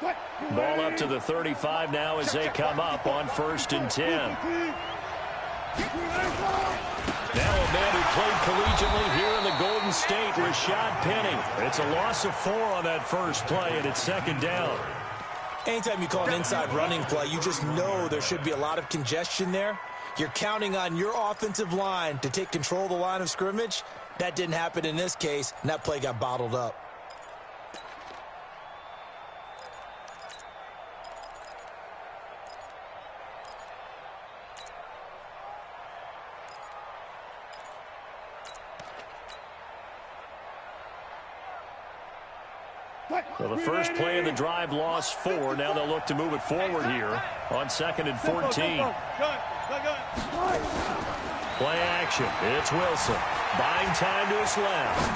Ball up to the 35 now as they come up on 1st and 10. Now a man who played collegiately here in the Golden State, Rashad Penny. It's a loss of 4 on that first play, and it's 2nd down. Anytime you call an inside running play, you just know there should be a lot of congestion there. You're counting on your offensive line to take control of the line of scrimmage. That didn't happen in this case, and that play got bottled up. Well, the first play of the drive lost 4. Now they'll look to move it forward here on 2nd and 14. Play action. It's Wilson. Buying time to his left.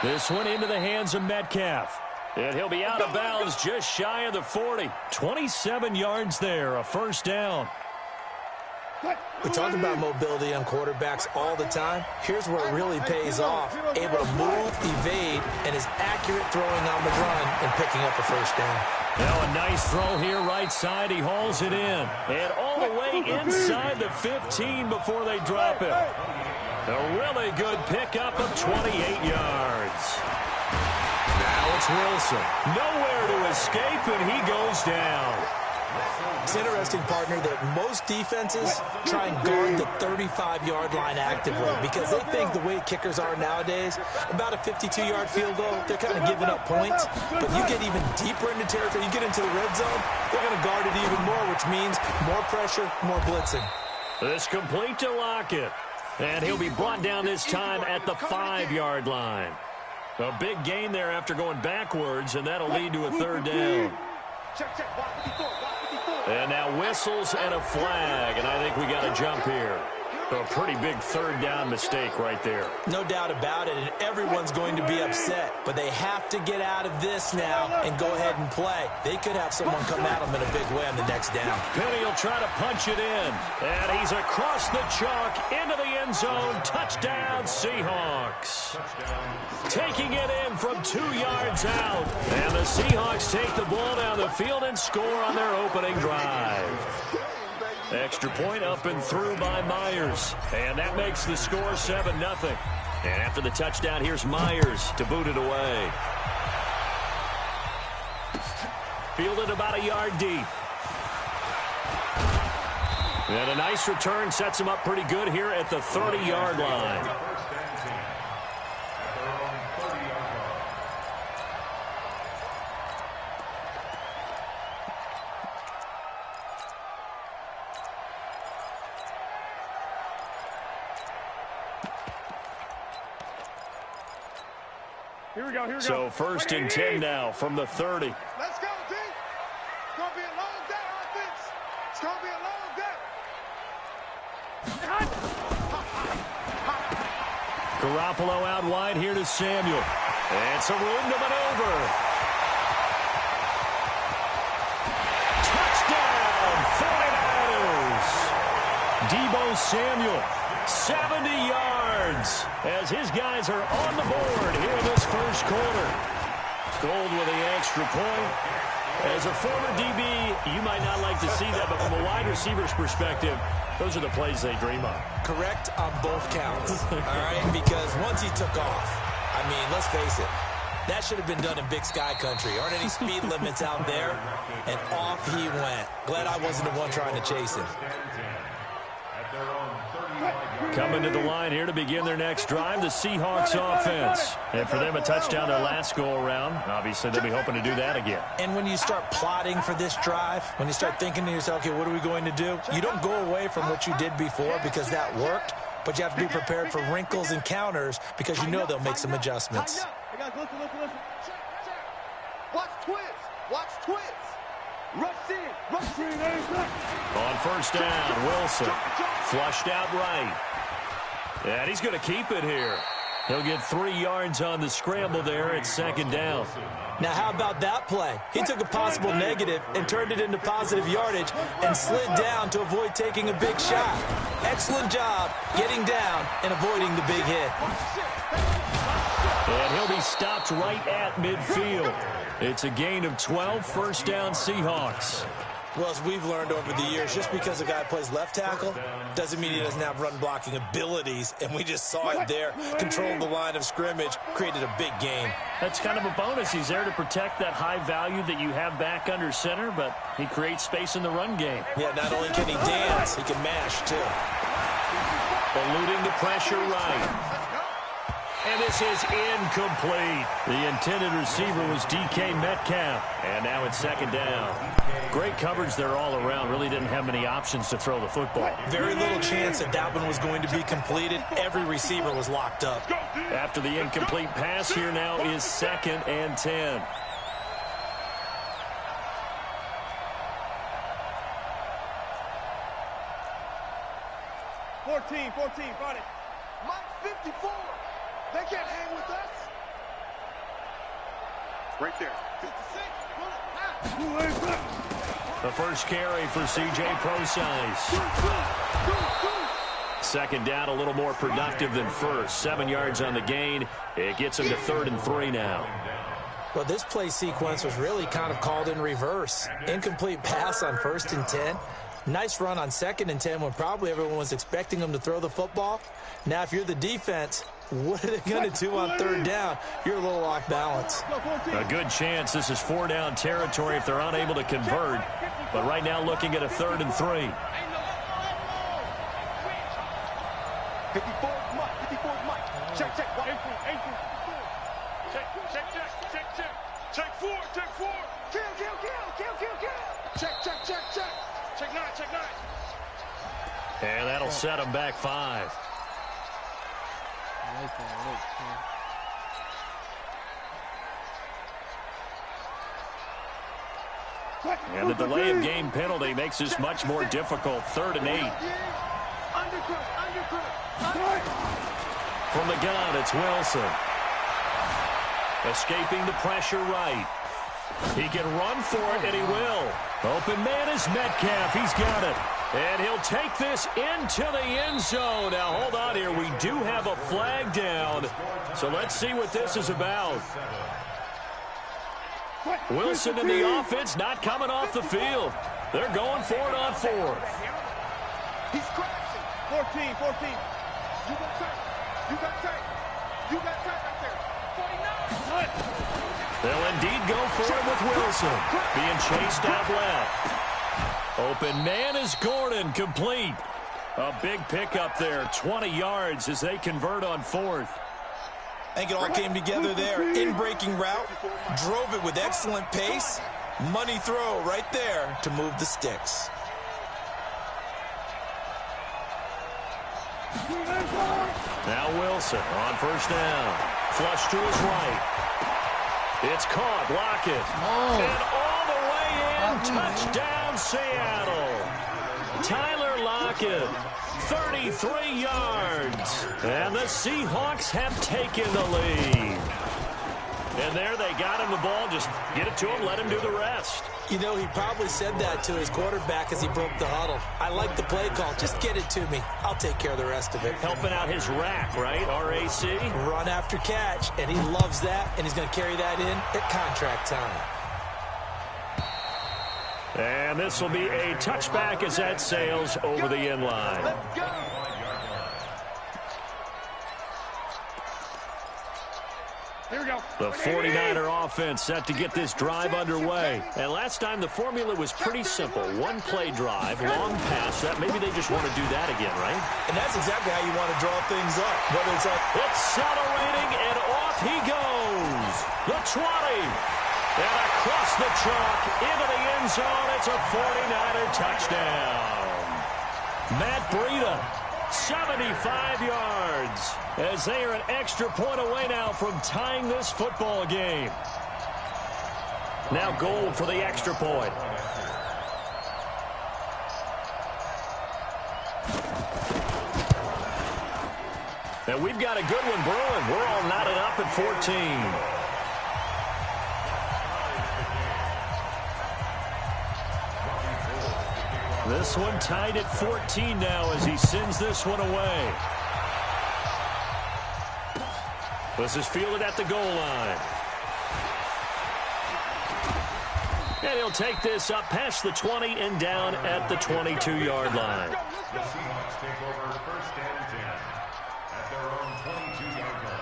This one into the hands of Metcalf. And he'll be out of bounds just shy of the 40. 27 yards there, a 1st down. We talk about mobility on quarterbacks all the time. Here's where it really pays off. Able to move, evade, and is accurate throwing on the run and picking up a 1st down. Now a nice throw here right side. He hauls it in. And all the way inside the 15 before they drop it. A really good pickup of 28 yards. Now it's Wilson. Nowhere to escape, and he goes down. It's interesting, partner, that most defenses try and guard the 35-yard line actively because they think the way kickers are nowadays, about a 52-yard field goal, they're kind of giving up points. But you get even deeper into territory, you get into the red zone, they're going to guard it even more, which means more pressure, more blitzing. This complete to Lockett. And he'll be brought down this time at the 5-yard line. A big gain there after going backwards, and that'll lead to a 3rd down. And now whistles and a flag, and I think we got a jump here. A pretty big 3rd down mistake right there. No doubt about it, and everyone's going to be upset. But they have to get out of this now and go ahead and play. They could have someone come at them in a big way on the next down. Penny will try to punch it in, and he's across the chalk into the end zone. Touchdown, Seahawks. Taking it in from 2 yards out. And the Seahawks take the ball down the field and score on their opening drive. Extra point up and through by Myers. And that makes the score 7-0. And after the touchdown, here's Myers to boot it away. Fielded about a yard deep. And a nice return sets him up pretty good here at the 30-yard line. Here we go. So 1st and 10 now from the 30. Let's go, D. It's going to be a long day, offense. It's going to be a long day. Garoppolo out wide here to Samuel. And some room to maneuver. Touchdown, 49ers. Deebo Samuel, 70 yards as his guys are on the board here in this first quarter. Gold with the extra point. As a former DB, you might not like to see that, but from a wide receiver's perspective, those are the plays they dream of. Correct on both counts, all right? Because once he took off, I mean, let's face it, that should have been done in Big Sky country. Aren't any speed limits out there? And off he went. Glad I wasn't the one trying to chase him. Coming to the line here to begin their next drive, the Seahawks offense. And for them, a touchdown their last go-around. Obviously, they'll be hoping to do that again. And when you start plotting for this drive, when you start thinking to yourself, okay, what are we going to do? You don't go away from what you did before because that worked, but you have to be prepared for wrinkles and counters because you know they'll make some adjustments. Listen. Watch twist. Watch twist. Rush in. On 1st down, Wilson flushed out right. And he's going to keep it here. He'll get 3 yards on the scramble there at 2nd down. Now, how about that play? He took a possible negative and turned it into positive yardage and slid down to avoid taking a big shot. Excellent job getting down and avoiding the big hit. And he'll be stopped right at midfield. It's a gain of 12, first down Seahawks. Well, as we've learned over the years, just because a guy plays left tackle doesn't mean he doesn't have run-blocking abilities, and we just saw it there. Controlled the line of scrimmage, created a big gain. That's kind of a bonus. He's there to protect that high value that you have back under center, but he creates space in the run game. Yeah, not only can he dance, he can mash, too. Eluding the pressure right. And this is incomplete. The intended receiver was DK Metcalf. And now it's second down. Great coverage there all around. Really didn't have many options to throw the football. Very little chance that one was going to be completed. Every receiver was locked up. After the incomplete pass, here now is 2nd and 10. Fourteen, got it. Mike 54. They can't hang with us. Right there. 56. The first carry for C.J. Procise. Second down, a little more productive than first. 7 yards on the gain. It gets him to 3rd and 3 now. Well, this play sequence was really kind of called in reverse. Incomplete pass on 1st and 10. Nice run on 2nd and 10 when probably everyone was expecting him to throw the football. Now, if you're the defense, what are they going to do on 3rd down? You're a little off balance. A good chance this is 4-down territory if they're unable to convert. But right now looking at a 3rd and 3. 54 Mike. Check. Check 4. Kill. Check. Check 9. And that'll set him back 5. And the delay of game penalty makes this much more difficult. 3rd and 8. From the gun, it's Wilson. Escaping the pressure right. He can run for it, and he will. Open man is Metcalf. He's got it. And he'll take this into the end zone. Now, hold on here. We do have a flag down. So let's see what this is about. Wilson in the offense not coming off the field. They're going for it on 4th. He's crashing. 14. You got tight right there. 49. They'll indeed go for it with Wilson. Being chased out left. Open man is Gordon, complete. A big pickup there, 20 yards as they convert on 4th. I think it all came together there. In-breaking route, drove it with excellent pace. Money throw right there to move the sticks. Now Wilson on 1st down. Flush to his right. It's caught, Lockett. And all the way in, touchdown Seattle. Tyler Lockett, 33 yards. And the Seahawks have taken the lead. And there they got him the ball. Just get it to him, let him do the rest. You know, he probably said that to his quarterback as he broke the huddle. I like the play call. Just get it to me. I'll take care of the rest of it. Helping out his rack, right? RAC. Run after catch, and he loves that, and he's going to carry that in at contract time. And this will be a touchback as that sails over the end line. Let's go. Here we go. The 49er offense set to get this drive underway. And last time the formula was pretty simple. One play drive, long pass. That maybe they just want to do that again, right? And that's exactly how you want to draw things up. Whether it's accelerating, and off he goes. The 20. And across the chalk into the end zone. It's a 49er touchdown. Matt Breida, 75 yards, as they are an extra point away now from tying this football game. Now goal for the extra point. And we've got a good one brewing. We're all knotted up at 14. This one tied at 14 now as he sends this one away. This is fielded at the goal line. And he'll take this up past the 20 and down at the 22-yard line. The Seahawks take over first and 10 at their own 22-yard line.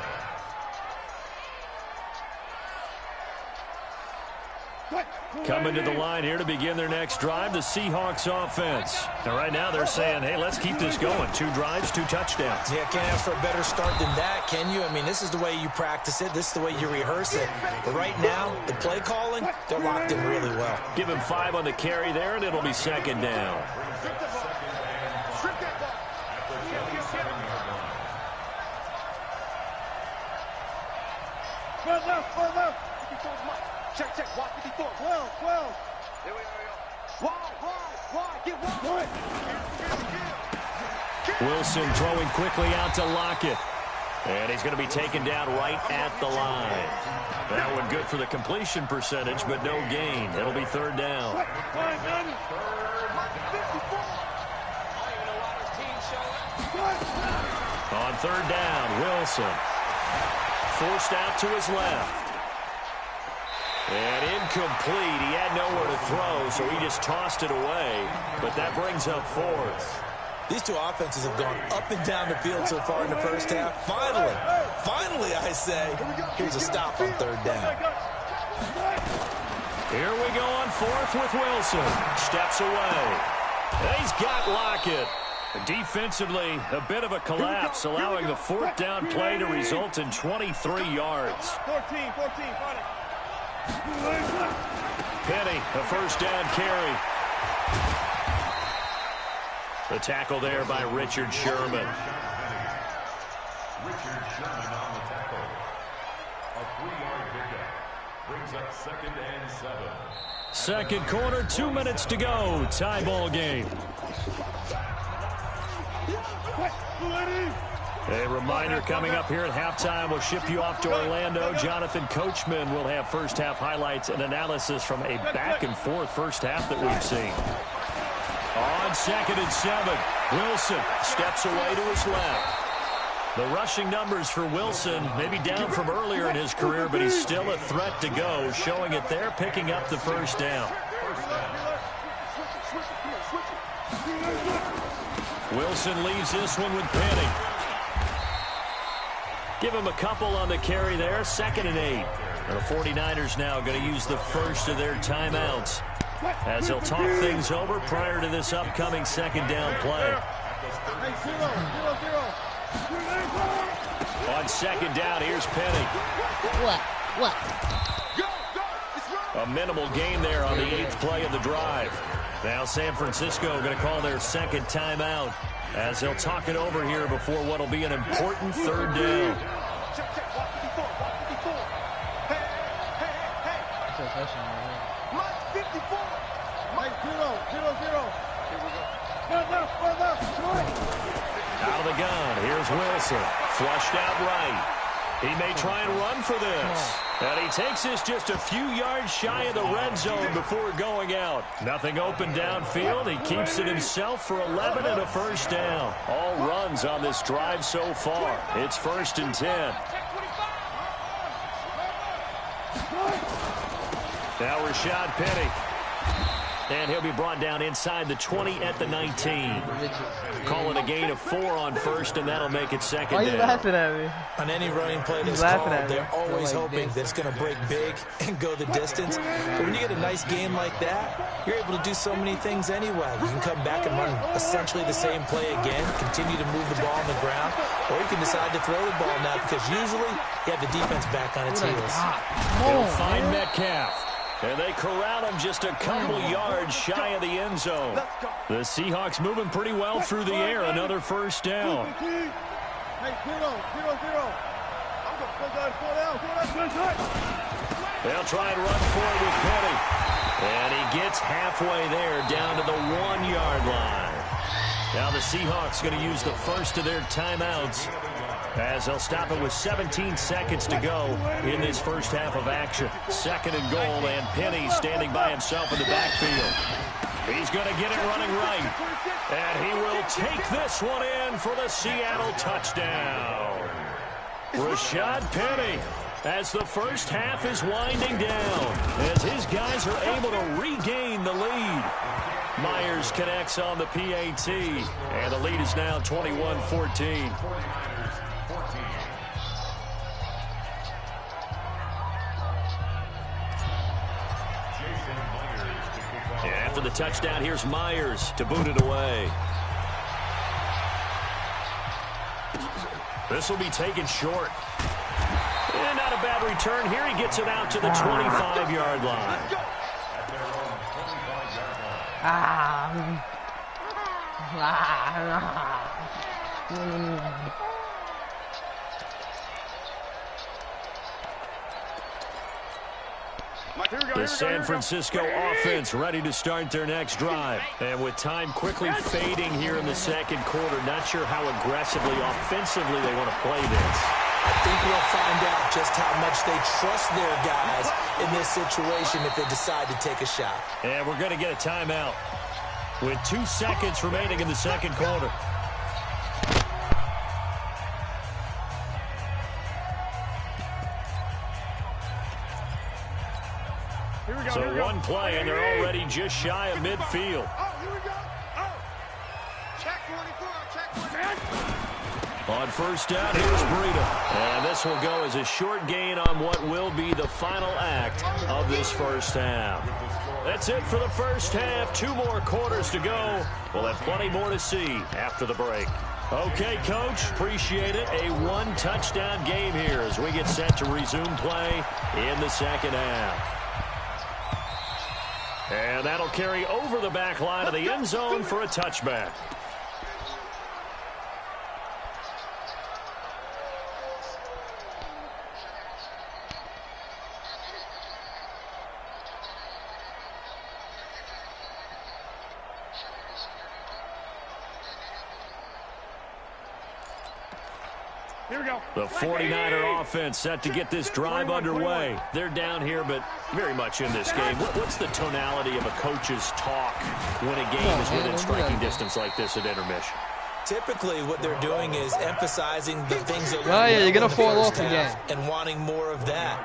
Coming to the line here to begin their next drive, the Seahawks offense. And right now they're saying, hey, let's keep this going. 2 drives, 2 touchdowns. Yeah, can't ask for a better start than that, can you? I mean, this is the way you practice it. This is the way you rehearse it. But right now, the play calling, they're locked in really well. Give him 5 on the carry there, and it'll be second down. Check, watch 54, 12. There we go. Wide, get wide. Wilson throwing quickly out to Lockett. And he's going to be taken down right at the line. That one good for the completion percentage, but no gain. It'll be third down. On third down, Wilson. Forced out to his left. And incomplete. He had nowhere to throw, so he just tossed it away. But that brings up fourth. These two offenses have gone up and down the field so far in the first half. Finally, I say, here's a stop on third down. Here we go on fourth with Wilson. Steps away. And he's got Lockett. Defensively, a bit of a collapse, allowing the fourth down play to result in 23 yards. 14, Penny, a first down carry. The tackle there by Richard Sherman. Richard Sherman on the tackle. A 3-yard pickup brings up second and 7. Second quarter, 2 minutes to go. Tie ball game. A reminder coming up here at halftime. We'll ship you off to Orlando. Jonathan Coachman will have first half highlights and analysis from a back and forth first half that we've seen. On second and 7, Wilson steps away to his left. The rushing numbers for Wilson maybe down from earlier in his career, but he's still a threat to go, showing it there, picking up the first down. Wilson leaves this one with Penny. Give him a couple on the carry there, 2nd and 8. And the 49ers now going to use the first of their timeouts as they'll talk things over prior to this upcoming second down play. On second down, here's Penny. What? A minimal gain there on the 8th play of the drive. Now San Francisco going to call their second timeout as they'll talk it over here before what will be an important third down. Out of the gun, here's Wilson. Flushed out right. He may try and run for this. And he takes this just a few yards shy of the red zone before going out. Nothing open downfield. He keeps it himself for 11 and a first down. All runs on this drive so far. It's 1st and 10. Now Rashad Penny. And he'll be brought down inside the 20 at the 19. Call it a gain of 4 on first, and that'll make it second down. Why are you laughing at me? On any running play that's called, they're always hoping that it's going to break big and go the distance. But when you get a nice game like that, you're able to do so many things anyway. You can come back and run essentially the same play again, continue to move the ball on the ground, or you can decide to throw the ball now because usually you have the defense back on its heels. They'll find Metcalf. And they corral him just a couple yards shy of the end zone. The Seahawks moving pretty well through the air. Another first down. They'll try and run for it with Penny. And he gets halfway there down to the 1-yard line. Now the Seahawks going to use the first of their timeouts as they'll stop it with 17 seconds to go in this first half of action. 2nd and goal, and Penny standing by himself in the backfield. He's going to get it running right. And he will take this one in for the Seattle touchdown. Rashad Penny, as the first half is winding down, as his guys are able to regain the lead. Myers connects on the PAT, and the lead is now 21-14. After the touchdown, here's Myers to boot it away. This will be taken short. And not a bad return here. He gets it out to the 25-yard line. The San Francisco offense ready to start their next drive. And with time quickly fading here in the second quarter, not sure how aggressively, offensively they want to play this. I think we'll find out just how much they trust their guys in this situation if they decide to take a shot. And we're going to get a timeout with 2 seconds remaining in the second quarter. So one play, and they're already just shy of midfield. Here we go. Check 44. Check 44. On first down, here's Breida. And this will go as a short gain on what will be the final act of this first half. That's it for the first half. 2 more quarters to go. We'll have plenty more to see after the break. Okay, Coach, appreciate it. A 1-touchdown game here as we get set to resume play in the second half. And that'll carry over the back line of the end zone for a touchback. Here we go. The 49er offense set to get this drive underway. They're down here, but very much in this game. What's the tonality of a coach's talk when a game is within striking distance like this at intermission? Typically, what they're doing is emphasizing the things that you're gonna fall off again and wanting more of that.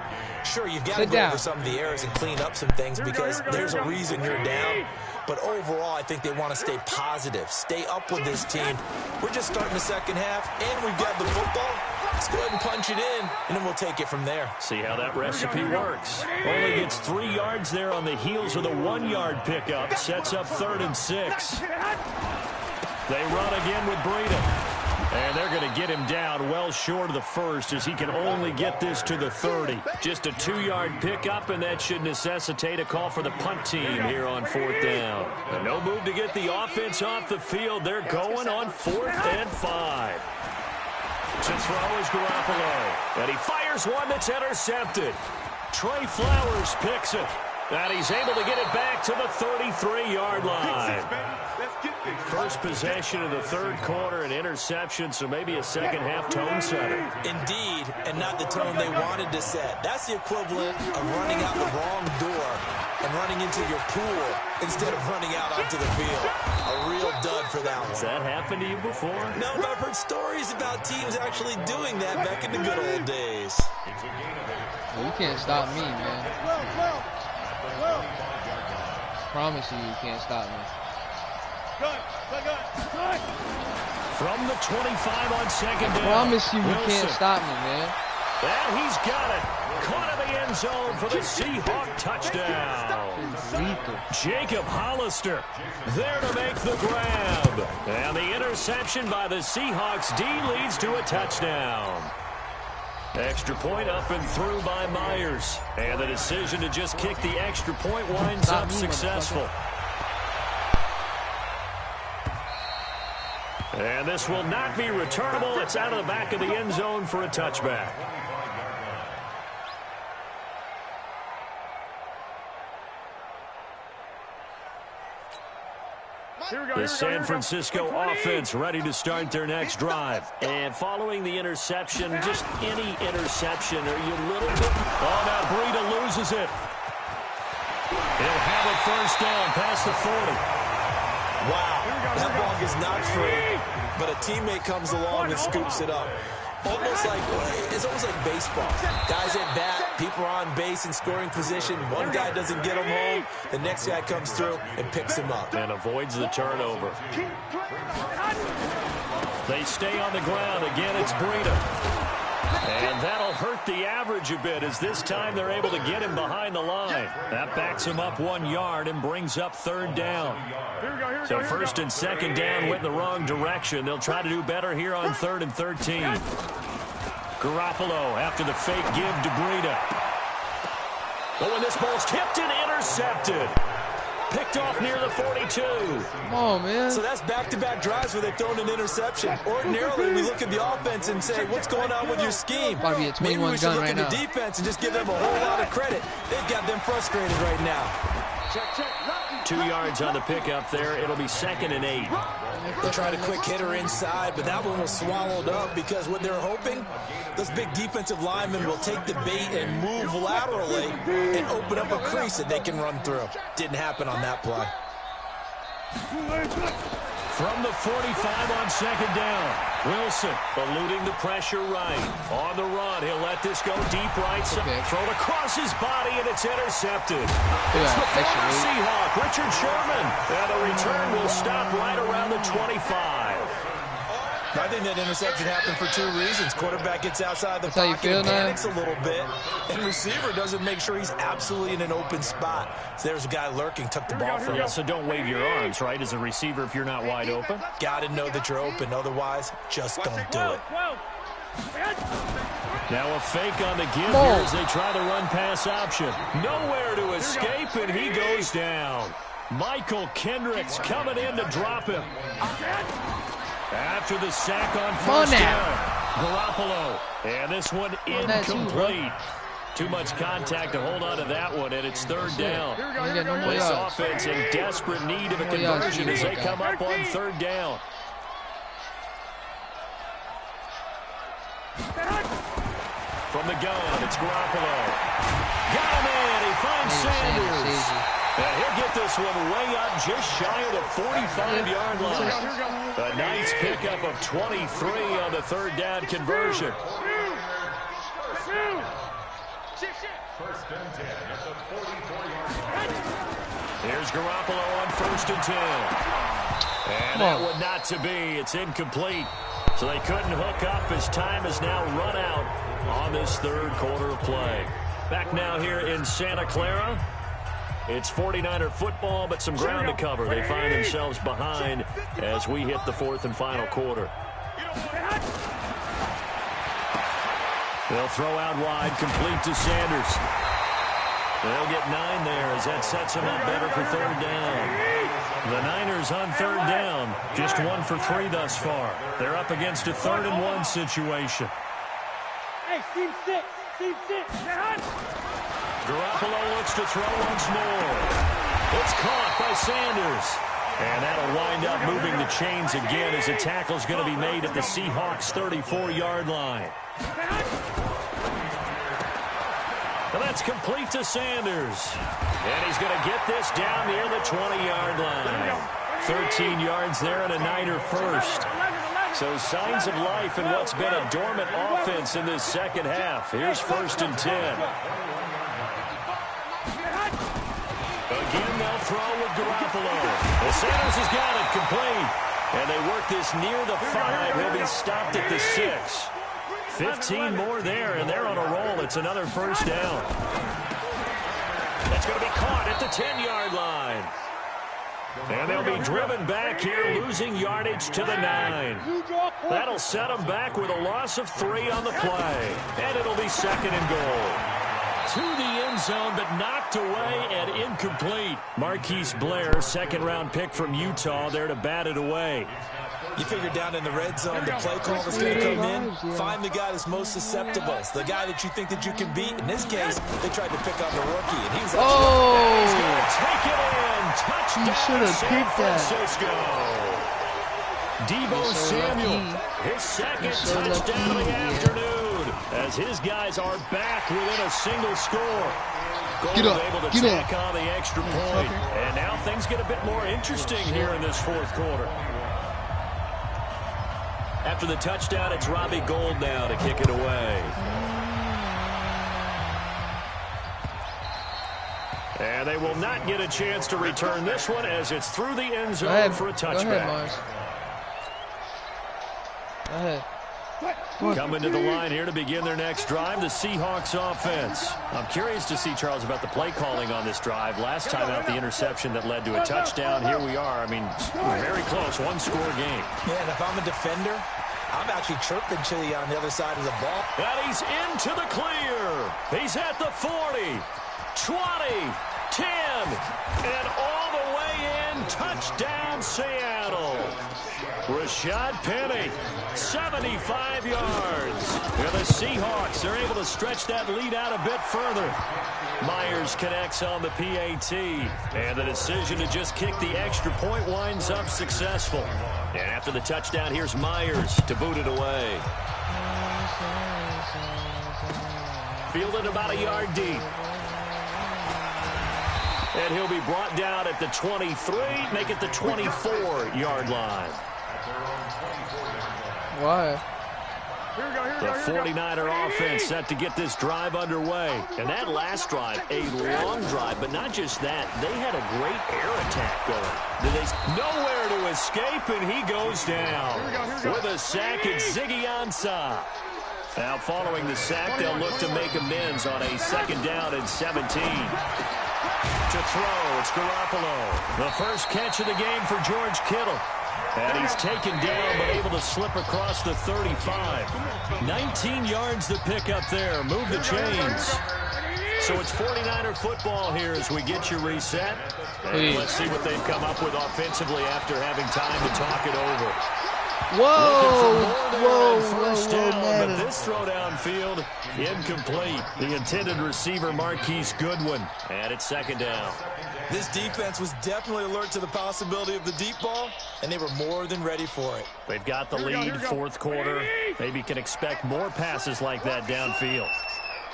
Sure, you've got to go over some of the errors and clean up some things because there's a reason you're down. But overall, I think they want to stay positive, stay up with this team. We're just starting the second half, and we've got the football. Let's go ahead and punch it in, and then we'll take it from there. See how that recipe works. Only gets 3 yards there on the heels of the 1-yard pickup. Sets up 3rd and 6. They run again with Breida. And they're going to get him down well short of the first as he can only get this to the 30. Just a 2-yard pickup, and that should necessitate a call for the punt team here on 4th down. And no move to get the offense off the field. They're going on 4th and 5. To throw is Garoppolo. And he fires one that's intercepted. Trey Flowers picks it. And he's able to get it back to the 33-yard line. First possession of the third quarter, an interception, so maybe a second-half tone setter. Indeed, and not the tone they wanted to set. That's the equivalent of running out the wrong door and running into your pool instead of running out onto the field. A real dud for that one. Has that happened to you before? No, but I've heard stories about teams actually doing that back in the good old days. You can't stop me, man. Promise you can't stop me. Good. From the 25 on second down. I promise you can't stop me, man. And he's got it. Caught in the end zone for the Seahawk touchdown. Jacob Hollister there to make the grab. And the interception by the Seahawks D leads to a touchdown. Extra point up and through by Myers. And the decision to just kick the extra point winds up successful. And this will not be returnable. It's out of the back of the end zone for a touchback. The San Francisco offense ready to start their next drive. And following the interception, just any interception, are you a little bit... Oh, now Breida loses it. He'll have a first down past the 40. Wow, that ball is not free, but a teammate comes along and scoops it up. It's almost like baseball. Guys at bat, people are on base in scoring position. One guy doesn't get him home. The next guy comes through and picks him up. And avoids the turnover. They stay on the ground. Again, it's Breida. And that'll hurt the average a bit, as this time they're able to get him behind the line. That backs him up 1 yard and brings up 3rd down. So 1st and 2nd down went in the wrong direction. They'll try to do better here on 3rd and 13. Garoppolo after the fake give to Breida. But when this ball's tipped and intercepted. Picked off near the 42. Come on, man. So that's back-to-back drives where they've thrown an interception. Ordinarily, we look at the offense and say, what's going on with your scheme? About to be a 21 Maybe we should gun look right at now. the defense and just give them a whole lot of credit. They've got them frustrated right now. 2 yards on the pickup there. It'll be 2nd and 8. They tried a quick hitter inside, but that one was swallowed up because what they're hoping, those big defensive linemen will take the bait and move laterally and open up a crease that they can run through. Didn't happen on that play. From the 45 on 2nd down. Wilson eluding the pressure right. On the run, he'll let this go deep right side. Okay. Thrown across his body, and it's intercepted. It's Yeah, the former actually. Seahawk, Richard Sherman. And the return will stop right around the 25. I think that interception happened for 2 reasons. Quarterback gets outside the That's how you pocket feel and now? panics a little bit, and receiver doesn't make sure he's absolutely in an open spot. So there's a guy lurking, took the ball from Yeah, him. so don't wave your arms, right, as a receiver if you're not wide open. Got to know that you're open. Otherwise, just don't do it. Now a fake on the give Whoa. here as they try the run-pass option. Nowhere to escape, and he goes down. Michael Kendricks coming in to drop him. After the sack on on 1st now. down, Garoppolo. And this one that too, bro. incomplete. Too much contact to hold on to that one, and it's 3rd down. You ain't got no more This yards. offense in desperate need of a more yards conversion to as you, they guy. come up on 3rd down. From the gun, it's Garoppolo. Got him in. He finds Sanders. And he'll get this one way up just shy of the 45-yard line. A nice pickup of 23 on the 3rd down conversion. 1st and 10 at the 44-yard line. Here's Garoppolo on 1st and 10. And that one not to be. It's incomplete. So they couldn't hook up as time has now run out on this 3rd quarter of play. Back now here in Santa Clara. It's 49er football, but some ground to cover. They find themselves behind as we hit the 4th and final quarter. They'll throw out wide, complete to Sanders. They'll get 9 there as that sets them up better for 3rd down. The Niners on 3rd down, just 1 for 3 thus far. They're up against a 3rd and 1 situation. Hey, team 6, team 6. Garoppolo looks to throw once more. It's caught by Sanders. And that'll wind up moving the chains again as the tackle's going to be made at the Seahawks' 34-yard line. And that's complete to Sanders. And he's going to get this down near the 20-yard line. 13 yards there and a Niner first. So signs of life in what's been a dormant offense in this second half. Here's 1st and 10. Again, they'll throw with Garoppolo. Well, Sanders has got it complete. And they work this near the 5. He'll be stopped at the 6. 15 more there, and they're on a roll. It's another 1st down. That's going to be caught at the 10-yard line. And they'll be driven back here, losing yardage to the 9. That'll set them back with a loss of 3 on the play. And it'll be 2nd and goal. To the end zone, but knocked away and incomplete. Marquise Blair, 2nd-round pick from Utah, there to bat it away. You figure down in the red zone, the play call that's going to come in, find the guy that's most susceptible, the guy that you think that you can beat. In this case, they tried to pick on the rookie, and he was He's going to take it in. Touchdown, He should have San picked that. Francisco. Debo Samuel, his 2nd touchdown of the afternoon, as his guys are back within a single score. Get up, able to get tack up. on the extra point. And now things get a bit more interesting here in this 4th quarter. After the touchdown, it's Robbie Gould now to kick it away. And they will not get a chance to return this one as it's through the end zone for a touchback. Go ahead, Mars. Go ahead. Coming to the line here to begin their next drive, the Seahawks offense. I'm curious to see, Charles, about the play calling on this drive. Last time out, the interception that led to a touchdown. Here we are. I mean, very close, one-score game. Yeah, and if I'm a defender, I'm actually chirping Chili on the other side of the ball. And he's into the clear. He's at the 40, 20, 10, and all the way in. Touchdown, Seattle. Rashad Penny, 75 yards. And the Seahawks are able to stretch that lead out a bit further. Myers connects on the PAT. And the decision to just kick the extra point winds up successful. And after the touchdown, here's Myers to boot it away. Fielded about a yard deep. And he'll be brought down at the 23, make it the 24-yard line. Why? The 49er offense set to get this drive underway. And that last drive, a long drive, but not just that. They had a great air attack going. Nowhere to escape, and he goes down. With a sack, it's Ziggy Ansah. Now, following the sack, they'll look to make amends on a second down and 17. To throw, it's Garoppolo. The first catch of the game for George Kittle. And he's taken down, but able to slip across the 35. 19 yards to pick up there. Move the chains. So it's 49er football here as we get you reset. And let's see what they've come up with offensively after having time to talk it over. Whoa, First down, man. but this throw downfield, incomplete. The intended receiver, Marquise Goodwin. And it's second down. This defense was definitely alert to the possibility of the deep ball, and they were more than ready for it. They've got the lead, fourth quarter. Maybe can expect more passes like that downfield.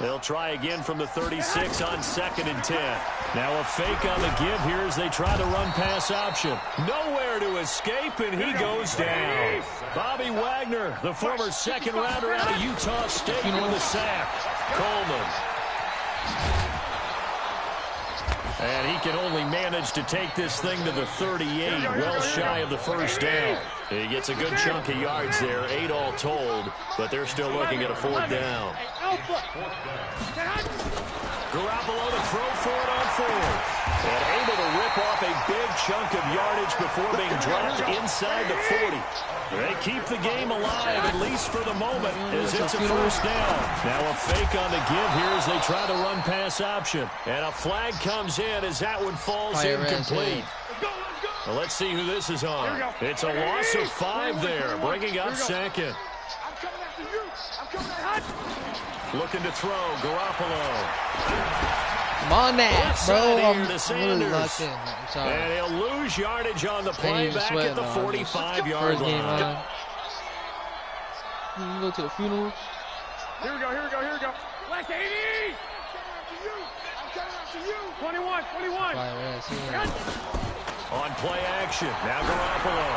They'll try again from the 36 on second and 10. Now a fake on the give here as they try the run-pass option. Nowhere to escape, and he goes down. Bobby Wagner, the former second-rounder out of Utah State, with a sack. Coleman. And he can only manage to take this thing to the 38, well shy of the first down. He gets a good chunk of yards there, 8 all told, but they're still looking at a fourth down. Garoppolo to throw for it on fourth. And able to rip off a big chunk of yardage before being dropped inside the 40. They keep the game alive, at least for the moment, as it's a first down. Now a fake on the give here as they try the run-pass option. And a flag comes in as that one falls incomplete. Well, let's see who this is on. It's a loss of 5 there, bringing up second. Looking to throw, Garoppolo. Come on now, bro. I'm really locked in. I'm sorry. And he'll lose yardage on the play back at the 45-yard line. You can go to the funeral. Here we go. Last 80. I'm coming after you. 21. On play action. Now Garoppolo.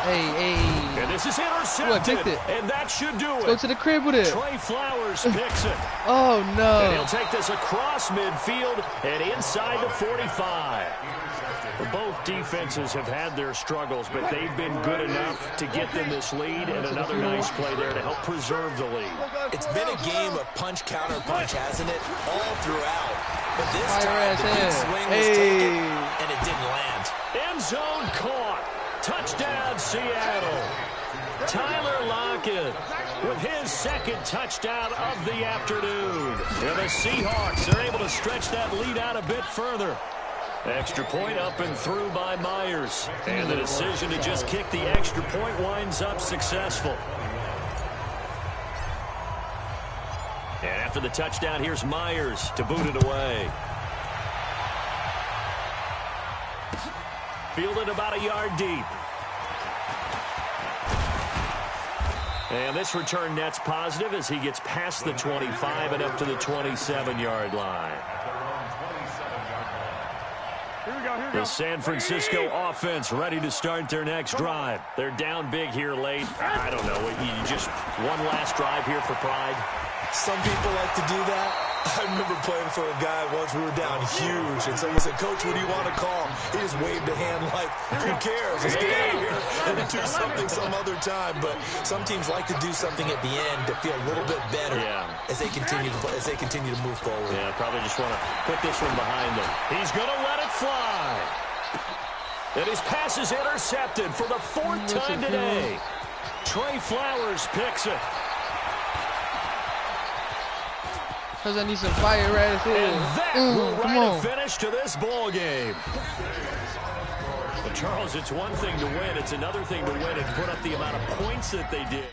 Hey. And this is intercepted. And that should do it. Go to the crib with it. Trey Flowers picks it. Oh, no. And he'll take this across midfield and inside the 45. Both defenses have had their struggles, but they've been good enough to get them this lead, and another nice play there to help preserve the lead. It's been a game of punch, counter punch, hasn't it? All throughout. But this time, the big swing was taken, and it didn't land. End zone caught. Touchdown, Seattle. Tyler Lockett with his second touchdown of the afternoon. And the Seahawks are able to stretch that lead out a bit further. Extra point up and through by Myers. And the decision to just kick the extra point winds up successful. And after the touchdown, here's Myers to boot it away. Fielded about a yard deep. And this return net's positive as he gets past the 25 and up to the 27-yard line. The San Francisco offense ready to start their next drive. They're down big here late. I don't know. You just one last drive here for pride. Some people like to do that. I remember playing for a guy once. We were down huge, and someone said, "Coach, what do you want to call?" He just waved a hand like, "Who cares? Let's get out of here and do something some other time." But some teams like to do something at the end to feel a little bit better as they continue to play, as they continue to move forward. Yeah, probably just want to put this one behind them. He's going to let it fly. And his pass is intercepted for the fourth time today. Trey Flowers picks it. Because I need some fire right here. And that will write a finish to this ball game. But Charles, it's one thing to win. It's another thing to win and put up the amount of points that they did.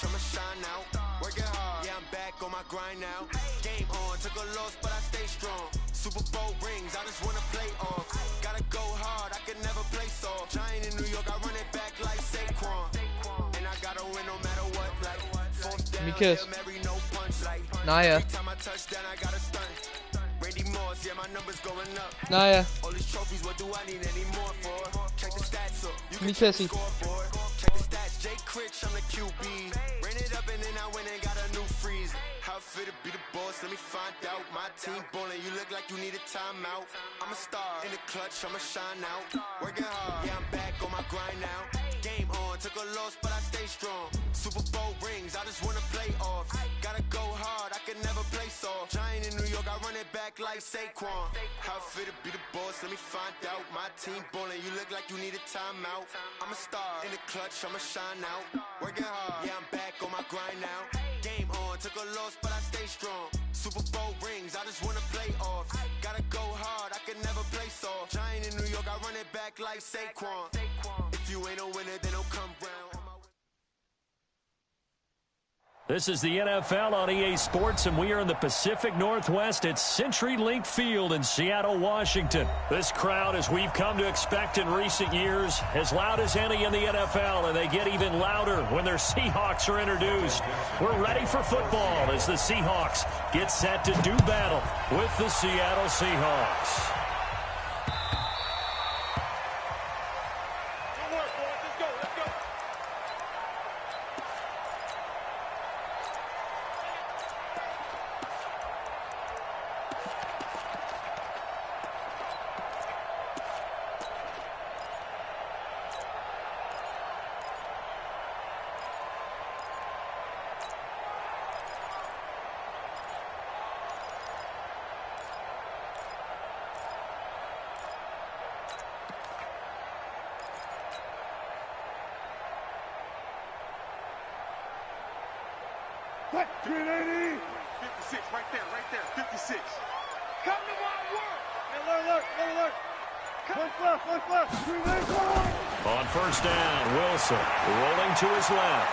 I'ma shine out, working hard, yeah, I'm back on my grind now. Game on, took a loss, but I stay strong. Super Bowl rings, I just wanna play off. Gotta go hard, I can never play soft. Giant in New York, I run it back like Saquon. And I gotta win no matter what, like fourth down, Mary, no punch, like Naya. every time I touch down, I gotta stunt. Randy Moss, yeah, my numbers going up. Naya. All these trophies, what do I need any more for? Check the stats up, you can check the scoreboard. Check the stats, Jay Critch, I'm the QB. Ran it up and then I went and got a new freeze. How fit to be the boss, let me find out. My team ballin', you look like you need a timeout. I'm a star, in the clutch, I'ma shine out. Working hard, yeah, I'm back on my grind now. Game on, took a loss, but I stay strong. Super Bowl rings, I just wanna play off. Gotta go hard, I can never play soft. Giant in New York, I run it back like Saquon. How fit to be the boss, let me find out. My team ballin', you look like you need a timeout. I'm a star, in the clutch, I'ma shine out. Working hard, yeah, I'm back on my grind now. Game on, took a loss, but I stay strong. Super Bowl rings, I just wanna play off. Gotta go hard, I can never play soft. Giant in New York, I run it back like Saquon. If you ain't a winner, then don't come round. This is the NFL on EA Sports, and we are in the Pacific Northwest at CenturyLink Field in Seattle, Washington. This crowd, as we've come to expect in recent years, as loud as any in the NFL, and they get even louder when their Seahawks are introduced. We're ready for football as the Seahawks get set to do battle with the Seattle Seahawks. What? 380. 56, right there, 56. Come to my work. Hey, look. One left. 380. On first down, Wilson rolling to his left.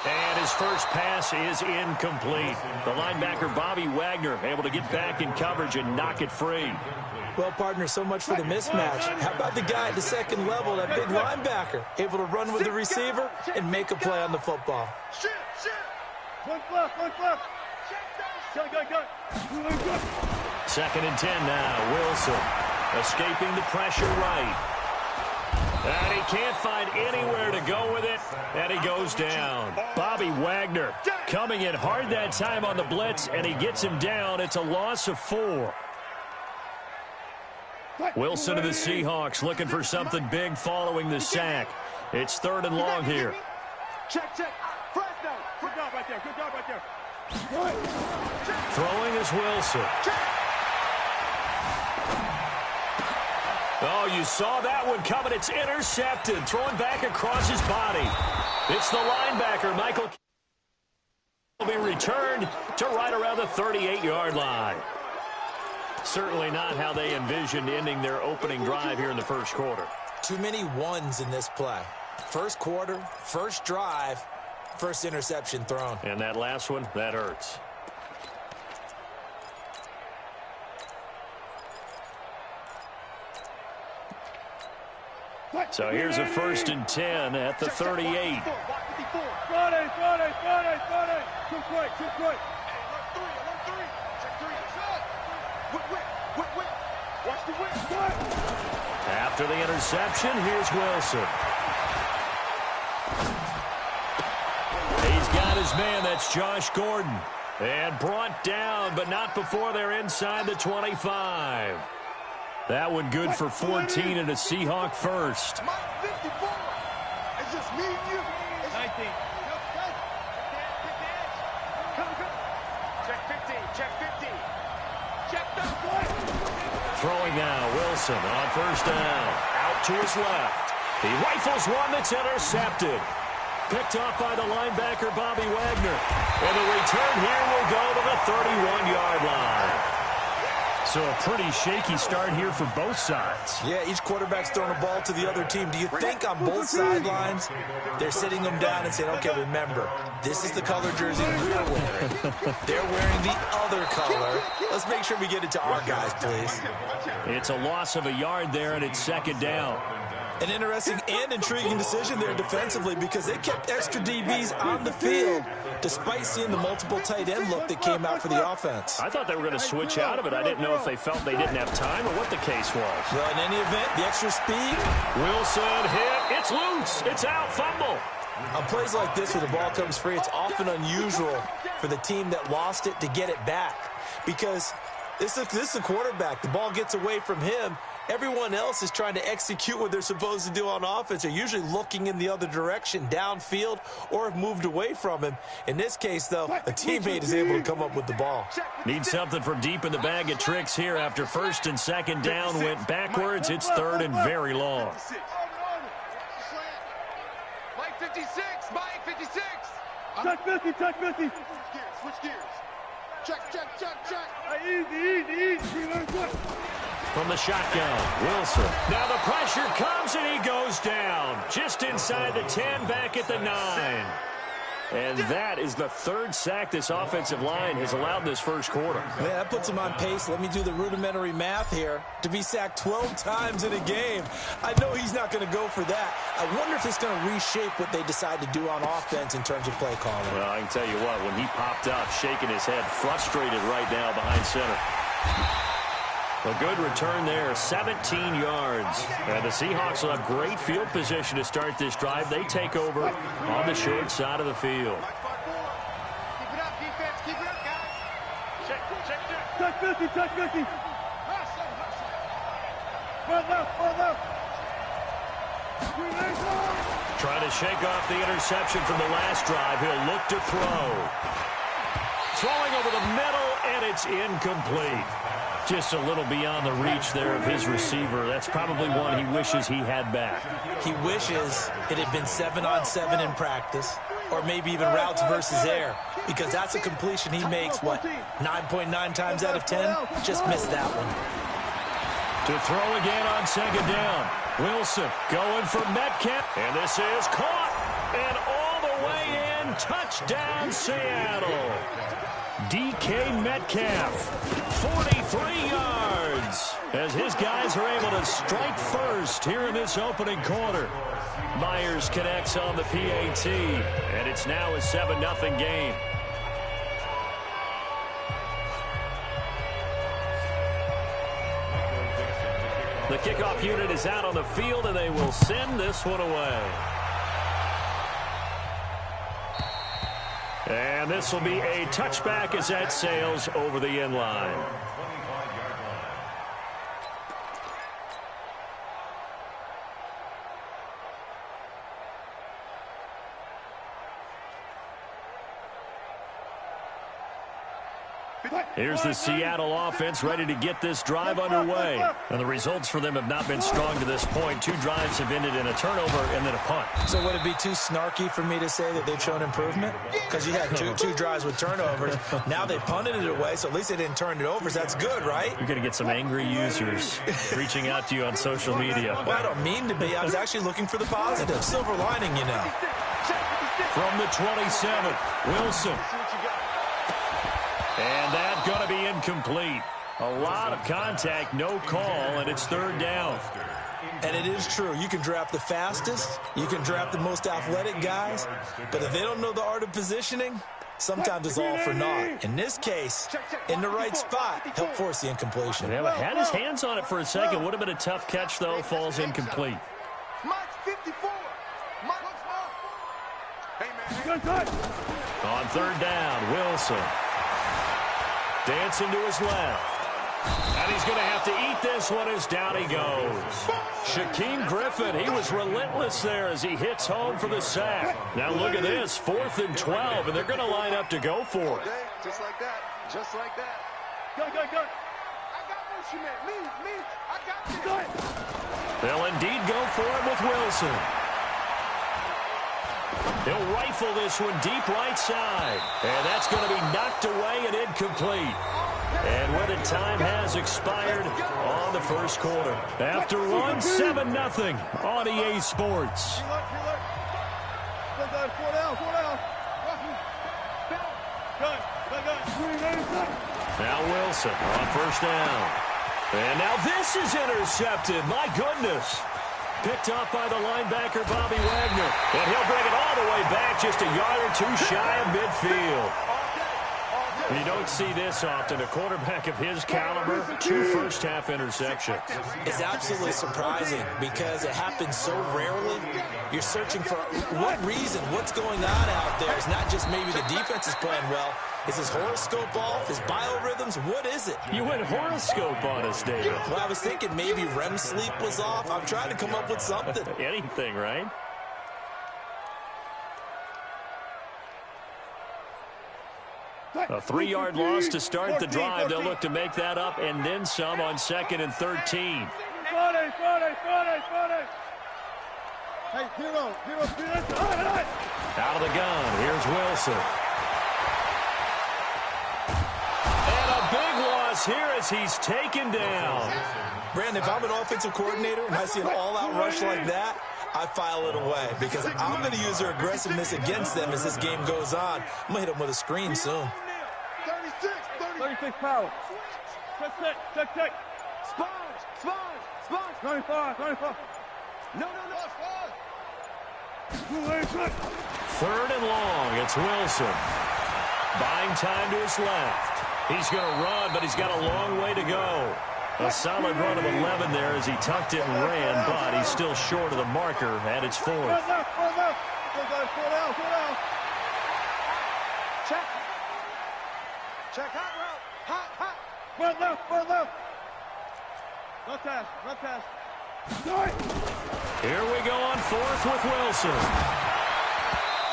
And his first pass is incomplete. The linebacker, Bobby Wagner, able to get back in coverage and knock it free. Well, partner, so much for the mismatch. How about the guy at the second level, that big linebacker, able to run with the receiver and make a play on the football? Shit. One left. Go. Second and 10 now. Wilson escaping the pressure right. And he can't find anywhere to go with it, and he goes down. Bobby Wagner coming in hard that time on the blitz, and he gets him down. It's a loss of 4. Wilson of the Seahawks looking for something big following the sack. It's third and long here. Check. First down. Good job right there. Throwing is Wilson. Oh, you saw that one coming. It's intercepted. Throwing back across his body. It's the linebacker, Michael. Will be returned to right around the 38-yard line. Certainly not how they envisioned ending their opening drive here in the first quarter. Too many ones in this play. First quarter, first drive, first interception thrown. And that last one, that hurts. So here's a 1st and 10 at the 38. Friday. Too quick. Hey, look three. Check three. Whip. Watch the whip. After the interception, here's Wilson. He's got his man. That's Josh Gordon. And brought down, but not before they're inside the 25. That one good for 14 and a Seahawk first. Mike 54. It's just me and you. 19. Check 50. Check that play. Throwing now, Wilson on 1st down. Out to his left. He rifles one that's intercepted. Picked off by the linebacker, Bobby Wagner. And the return here will go to the 31-yard line. So a pretty shaky start here for both sides. Yeah, each quarterback's throwing a ball to the other team. Do you think on both sidelines they're sitting them down and saying, okay, remember, this is the color jersey we're wearing. They're wearing the other color. Let's make sure we get it to our guys, please. It's a loss of a yard there, and it's 2nd down. An interesting and intriguing decision there defensively because they kept extra DBs on the field despite seeing the multiple tight end look that came out for the offense. I thought they were going to switch out of it. I didn't know if they felt they didn't have time or what the case was. Well, in any event, the extra speed. Wilson hit. It's loose. It's out. Fumble. On plays like this where the ball comes free, it's often unusual for the team that lost it to get it back because this is a quarterback. The ball gets away from him. Everyone else is trying to execute what they're supposed to do on offense. They're usually looking in the other direction, downfield, or have moved away from him. In this case, though, a teammate is able to come up with the ball. Need something from deep in the bag of tricks here after 1st and 2nd down went backwards. It's 3rd and very long. Mike 56. Check 50. Switch gears. Check. Easy. From the shotgun, Wilson. Now the pressure comes and he goes down. Just inside the 10, back at the 9. And that is the 3rd sack this offensive line has allowed this first quarter. Yeah, that puts him on pace. Let me do the rudimentary math here. To be sacked 12 times in a game, I know he's not going to go for that. I wonder if it's going to reshape what they decide to do on offense in terms of play calling. Well, I can tell you what, when he popped up, shaking his head, frustrated right now behind center. A good return there, 17 yards. And the Seahawks will have great field position to start this drive. They take over on the short side of the field. Keep it up, defense. Keep it up, guys. Check. Check 50. Well left. Trying to shake off the interception from the last drive. He'll look to throw. Throwing over the middle, and it's incomplete. Just a little beyond the reach there of his receiver. That's probably one he wishes he had back. He wishes it had been 7-on-7 in practice, or maybe even routes versus air, because that's a completion he makes, 9.9 times out of 10? Just missed that one. To throw again on 2nd down. Wilson going for Metcalf. And this is caught. And all the way in. Touchdown, Seattle. DK Metcalf, 43 yards, as his guys are able to strike first here in this opening quarter. Myers connects on the PAT, and it's now a 7-0 game. The kickoff unit is out on the field, and they will send this one away. And this will be a touchback as that sails over the end line. Here's the Seattle offense ready to get this drive underway. And the results for them have not been strong to this point. 2 drives have ended in a turnover and then a punt. So would it be too snarky for me to say that they've shown improvement? Because you had two drives with turnovers. Now they punted it away, so at least they didn't turn it over, so that's good, right? You're going to get some angry users reaching out to you on social media. Well, I don't mean to be. I was actually looking for the positive. Silver lining, you know. From the 27, Wilson. And that's going to be incomplete. A lot of contact, no call, and it's 3rd down. And it is true. You can draft the fastest. You can draft the most athletic guys. But if they don't know the art of positioning, sometimes it's all for naught. In this case, in the right spot, he'll force the incompletion. Yeah, had his hands on it for a second. Would have been a tough catch, though. Falls incomplete. On third down, Wilson. Dancing to his left. And he's going to have to eat this one as down he goes. Shaquem Griffin, he was relentless there as he hits home for the sack. Now look at this, 4th and 12, and they're going to line up to go for it. Just like that. Just like that. Go. I got motion, man. Me. I got this. They'll indeed go for it with Wilson. He'll rifle this one deep right side. And that's going to be knocked away and incomplete. And where the time has expired on the first quarter. After one, 7-0 on EA Sports. Now Wilson on first down. And now this is intercepted. My goodness. Picked off by the linebacker, Bobby Wagner. And he'll bring it all the way back just a yard or two shy of midfield. You don't see this often. A quarterback of his caliber, 2 first-half interceptions. It's absolutely surprising because it happens so rarely. You're searching for what reason, what's going on out there. It's not just maybe the defense is playing well. Is his horoscope off? His biorhythms? What is it? You went horoscope on us, David. Well, I was thinking maybe REM sleep was off. I'm trying to come up with something. Anything, right? A 3-yard loss to start the drive. They'll look to make that up and then some on 2nd and 13. Out of the gun. Here's Wilson. And a big loss here as he's taken down. Brandon, if I'm an offensive coordinator and I see an all-out rush like that, I file it away because I'm going to use their aggressiveness against them as this game goes on. I'm going to hit them with a screen soon. 36 power. Check. Sponge. 25. No. 3rd and long. It's Wilson. Buying time to his left. He's going to run, but he's got a long way to go. A solid run of 11 there as he tucked it and ran, but he's still short of the marker, and it's 4th. Check hot. Front left. Left pass. Here we go on 4th with Wilson.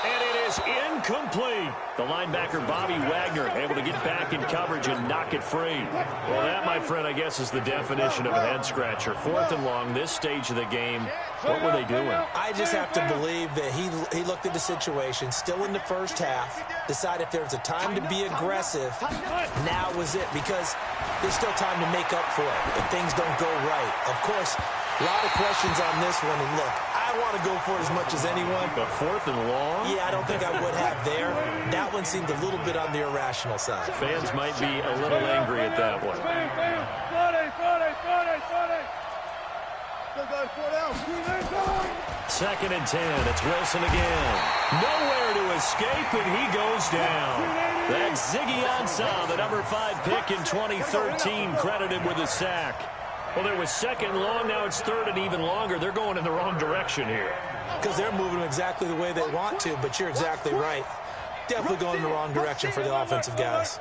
And it is incomplete. The linebacker, Bobby Wagner, able to get back in coverage and knock it free. Well, that, my friend, I guess is the definition of a head-scratcher. 4th and long, this stage of the game. What were they doing? I just have to believe that he looked at the situation, still in the first half, decided if there was a time to be aggressive, now was it, because there's still time to make up for it if things don't go right. Of course, a lot of questions on this one, and look, I want to go for it as much as anyone. But 4th and long? Yeah, I don't think I would have there. That one seemed a little bit on the irrational side. Fans might be a little angry at that one. 2nd and 10. It's Wilson again. Nowhere to escape, and he goes down. That's Ziggy Ansah, the number 5 pick in 2013, credited with a sack. Well, there was 2nd and long. Now it's 3rd and even longer. They're going in the wrong direction here. Because they're moving exactly the way they want to, but you're exactly right. Definitely going in the wrong direction for the offensive guys.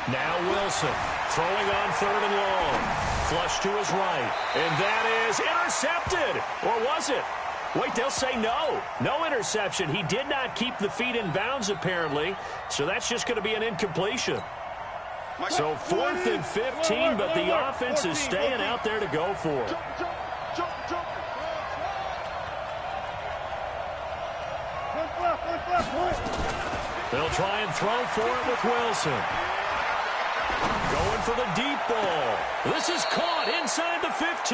Now Wilson throwing on 3rd and long. Flush to his right. And that is intercepted. Or was it? Wait, they'll say no. No interception. He did not keep the feet in bounds, apparently. So that's just going to be an incompletion. So 4th and 15, but the offense is staying out there to go for it. They'll try and throw for it with Wilson. Going for the deep ball. This is caught inside the 15.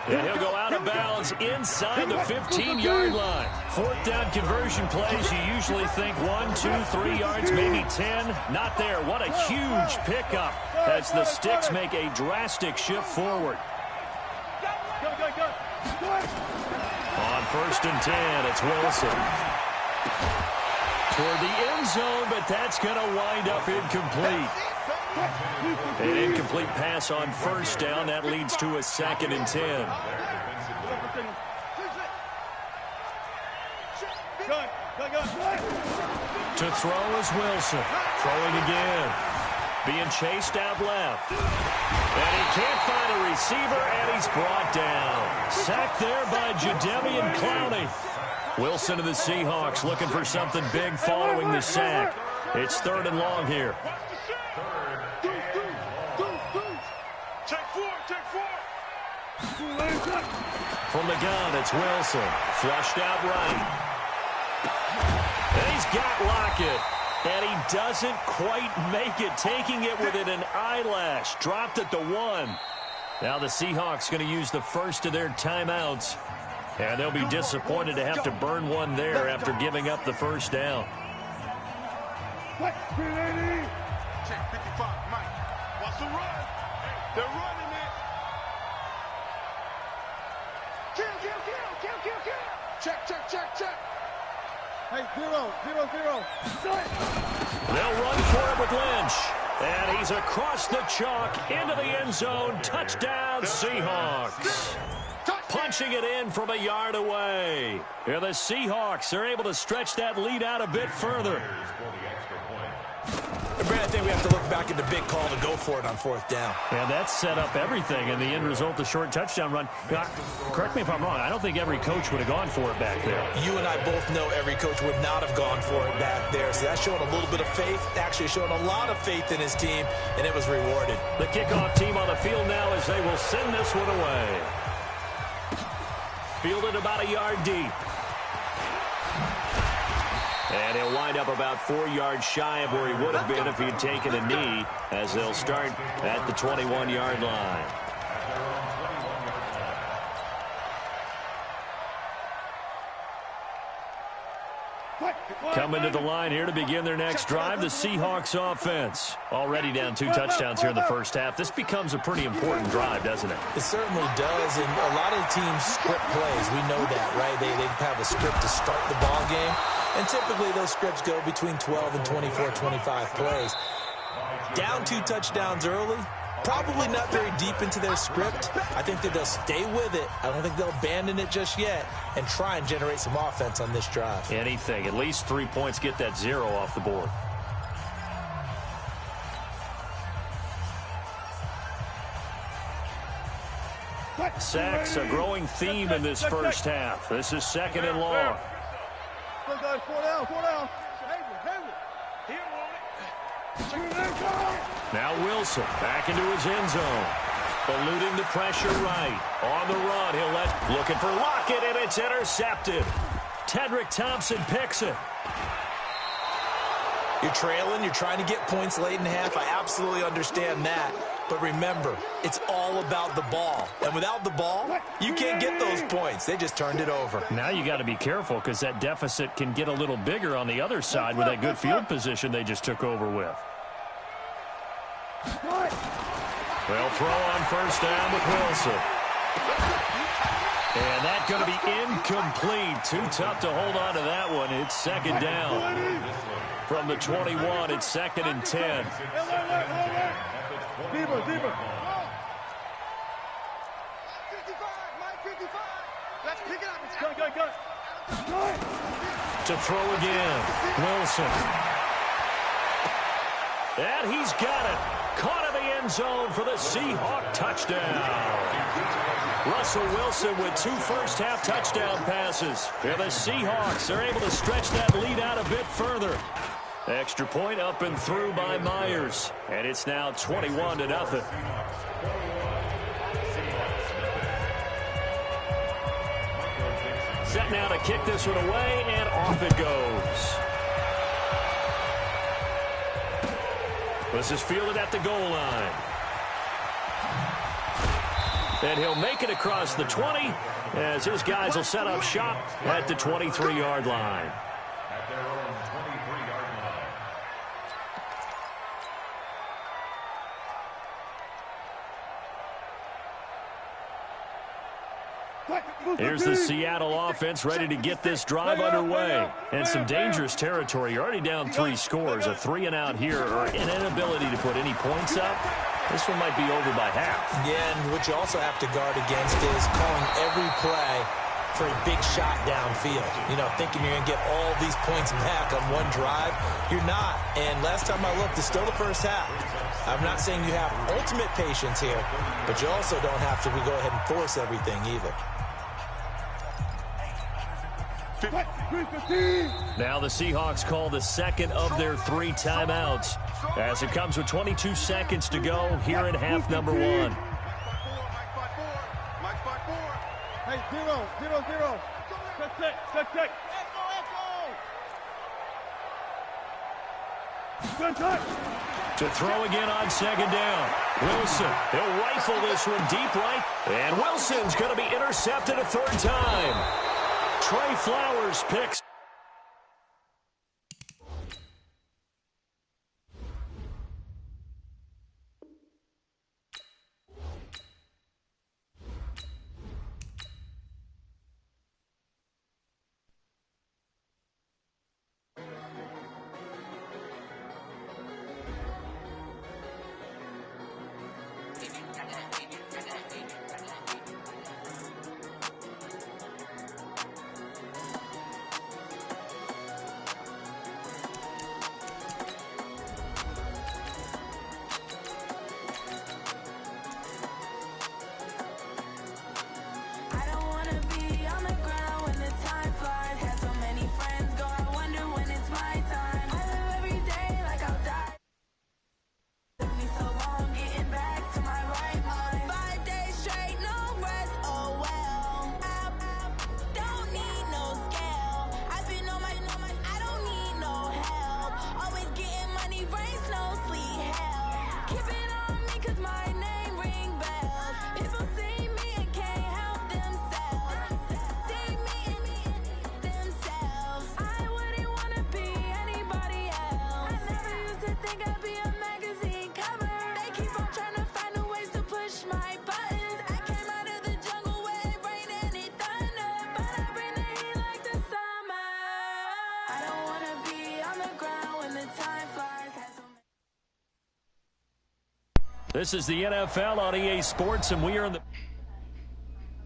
And he'll go out of bounds inside the 15-yard line. Fourth down conversion plays, you usually think 1, 2, 3 yards, maybe 10. Not there. What a huge pickup as the Sticks make a drastic shift forward. On 1st and 10, it's Wilson. Toward the end zone, but that's going to wind up incomplete. An incomplete pass on 1st down. That leads to a 2nd and 10. To throw is Wilson. Throwing again. Being chased out left. And he can't find a receiver, and he's brought down. Sacked there by Jadeveon Clowney. Wilson of the Seahawks looking for something big following the sack. It's 3rd and long here. From the gun, it's Wilson. Flushed out right. And he's got Lockett. And he doesn't quite make it, taking it within an eyelash. Dropped at the 1. Now the Seahawks going to use the first of their timeouts. And they'll be disappointed to have to burn one there after giving up the 1st down. Check 55, Mike. What's the run? They're running it. Kill. Check. Hey, 0. They'll run for it with Lynch. And he's across the chalk into the end zone. Touchdown, Seahawks. Punching it in from a yard away. Here the Seahawks are able to stretch that lead out a bit further. Brad, I think we have to look back at the big call to go for it on 4th down. And that set up everything, and the end result, the short touchdown run. Correct me if I'm wrong, I don't think every coach would have gone for it back there. You and I both know every coach would not have gone for it back there. So that's showing a little bit of faith, actually showing a lot of faith in his team, and it was rewarded. The kickoff team on the field now as they will send this one away. Fielded about a yard deep. And he'll wind up about 4 yards shy of where he would have been if he had taken a knee, as they'll start at the 21-yard line. Coming to the line here to begin their next drive, the Seahawks offense. Already down 2 touchdowns here in the first half. This becomes a pretty important drive, doesn't it? It certainly does, and a lot of the teams script plays. We know that, right? They have a script to start the ball game, and typically those scripts go between 12 and 24, 25 plays. Down 2 touchdowns early, probably not very deep into their script. I think that they'll stay with it. I don't think they'll abandon it just yet and try and generate some offense on this drive. Anything. At least 3 points, get that 0 off the board. Sacks, a growing theme in this first half. This is 2nd and long. Now Wilson back into his end zone. Eluding the pressure right. On the run, looking for Lockett, and it's intercepted. Tedrick Thompson picks it. You're trailing, you're trying to get points late in half. I absolutely understand that. But remember, it's all about the ball. And without the ball, you can't get those points. They just turned it over. Now you got to be careful because that deficit can get a little bigger on the other side with that good field position they just took over with. They'll throw on 1st down with Wilson. And that's going to be incomplete. Too tough to hold on to that one. It's 2nd down. From the 21, it's 2nd and 10. Deeper. Let's pick it up. Go. To throw again, Wilson. And he's got it. Caught in the end zone for the Seahawk touchdown. Russell Wilson with 2 first-half touchdown passes. And the Seahawks are able to stretch that lead out a bit further. Extra point up and through by Myers. And it's now 21-0. Set now to kick this one away, and off it goes. This is fielded at the goal line. And he'll make it across the 20 as his guys will set up shop at the 23-yard line. At their own 23-yard line. Here's the Seattle offense ready to get this drive underway. And some dangerous territory. You're already down 3 scores. A 3-and-out here or an inability to put any points up. This one might be over by half. Yeah, and what you also have to guard against is calling every play for a big shot downfield. You know, thinking you're going to get all these points back on one drive. You're not. And last time I looked, it's still the first half. I'm not saying you have ultimate patience here, but you also don't have to go ahead and force everything either. Now the Seahawks call the second of their 3 timeouts as it comes with 22 seconds to go here in half number 1. Hey, 0-0-0. Check. To throw again on second down. Wilson, he'll rifle this one deep right. And Wilson's going to be intercepted a 3rd time. Trey Flowers picks. This is the NFL on EA Sports, and we are in the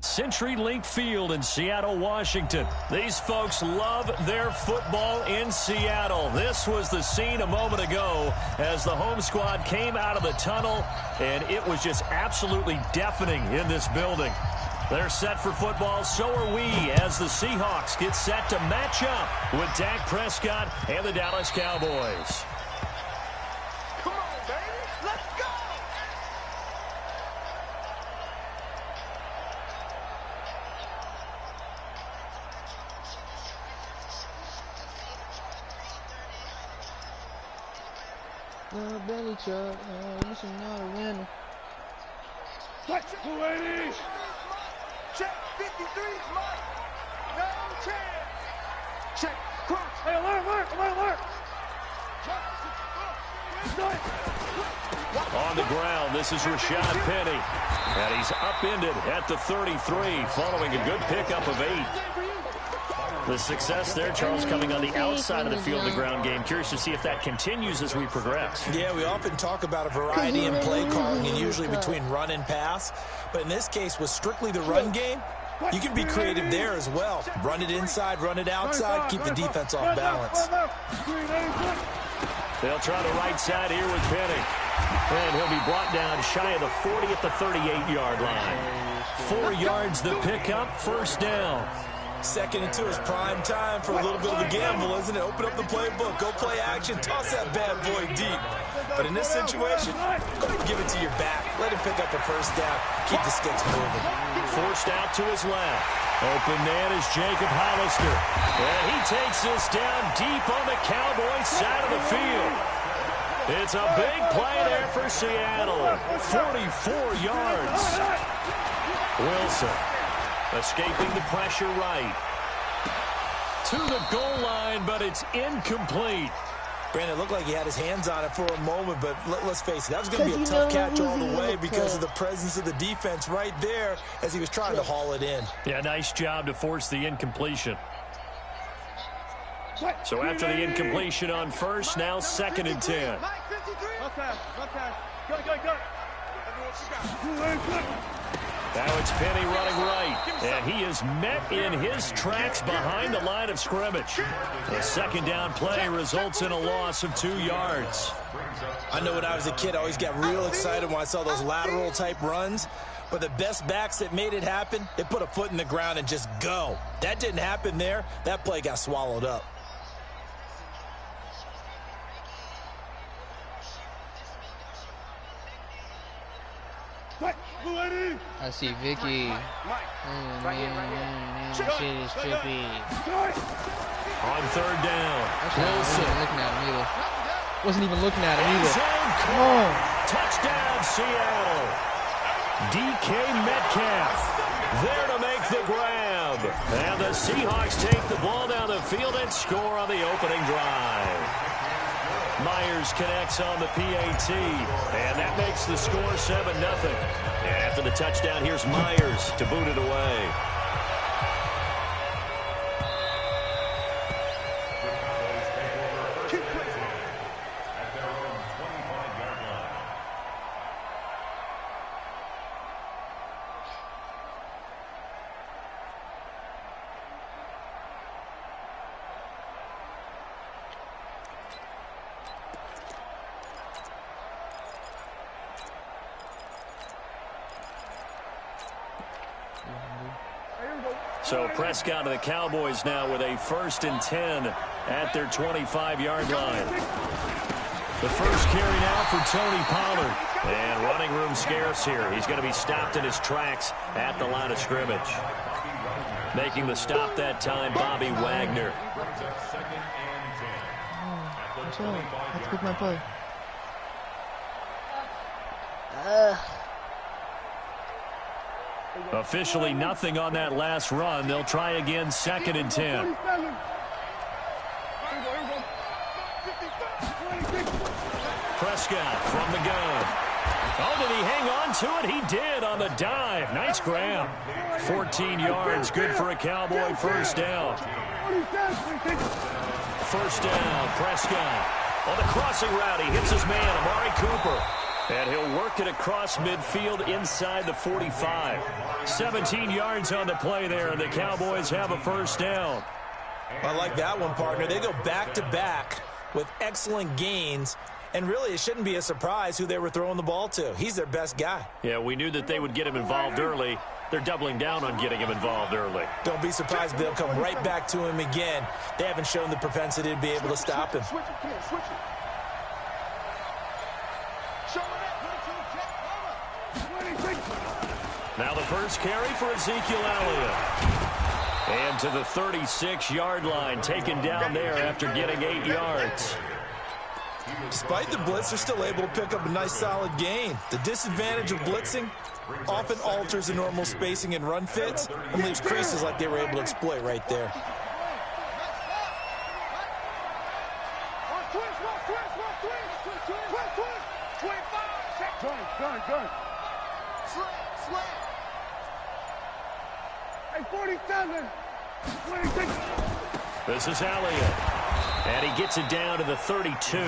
CenturyLink Field in Seattle, Washington. These folks love their football in Seattle. This was the scene a moment ago as the home squad came out of the tunnel, and it was just absolutely deafening in this building. They're set for football, so are we, as the Seahawks get set to match up with Dak Prescott and the Dallas Cowboys. Come on, baby. Let's go. No belly truck, you should not a winner. Check 280. Check 53, Mike. No chance. Check cross. Hey, alert. On the ground, this is Rashad Penny. And he's upended at the 33 following a good pickup of 8. The success there, Charles, coming on the outside of the field, the ground game. Curious to see if that continues as we progress. Yeah, we often talk about a variety in play calling and usually between run and pass. But in this case, with strictly the run game, you can be creative there as well. Run it inside, run it outside, keep the defense off balance. They'll try the right side here with Penny. And he'll be brought down shy of the 40 at the 38-yard line. 4 yards the pickup, first down. Second and 2 is prime time for a little bit of a gamble, isn't it? Open up the playbook, go play action, toss that bad boy deep. But in this situation, go ahead and give it to your back. Let him pick up a first down. Keep the sticks moving. Forced out to his left. Open man is Jacob Hollister. And he takes this down deep on the Cowboys side of the field. It's a big play there for Seattle. 44 yards. Wilson escaping the pressure right. To the goal line, but it's incomplete. Brandon, it looked like he had his hands on it for a moment, but let's face it, that was going to be a tough catch all the way because of the presence of the defense right there as he was trying to haul it in. Yeah, nice job to force the incompletion. So after the incompletion on first, now 2nd and 10. Now it's Penny running right, and he is met in his tracks behind the line of scrimmage. The 2nd down play results in a loss of 2 yards. I know when I was a kid, I always got real excited when I saw those lateral-type runs, but the best backs that made it happen, they put a foot in the ground and just go. That didn't happen there. That play got swallowed up. I see Vicky. Oh, man, shit is trippy. On 3rd down. Wasn't even looking at him either. Come on. Touchdown, Seattle. DK Metcalf there to make the grab. And the Seahawks take the ball down the field and score on the opening drive. Myers connects on the PAT, and that makes the score 7-0. After the touchdown, here's Myers to boot it away. So Prescott and the Cowboys now with a 1st and 10 at their 25-yard line. The first carry now for Tony Pollard. And running room scarce here. He's going to be stopped in his tracks at the line of scrimmage. Making the stop that time, Bobby Wagner. Let's pick my play. Officially nothing on that last run. They'll try again, 2nd and 10. Prescott from the gun. Oh, did he hang on to it? He did on the dive. Nice grab. 14 yards, good for a Cowboy 1st down. 1st down, Prescott. On the crossing route, he hits his man, Amari Cooper. And he'll work it across midfield inside the 45. 17 yards on the play there, and the Cowboys have a 1st down. I like that one, partner. They go back-to-back with excellent gains, and really it shouldn't be a surprise who they were throwing the ball to. He's their best guy. Yeah, we knew that they would get him involved early. They're doubling down on getting him involved early. Don't be surprised if they'll come right back to him again. They haven't shown the propensity to be able to stop him. Now the first carry for Ezekiel Elliott. And to the 36-yard line, taken down there after getting 8 yards. Despite the blitz, they're still able to pick up a nice solid gain. The disadvantage of blitzing often alters the normal spacing and run fits and leaves creases like they were able to exploit right there. Hey, 47. 26. This is Elliott. And he gets it down to the 32.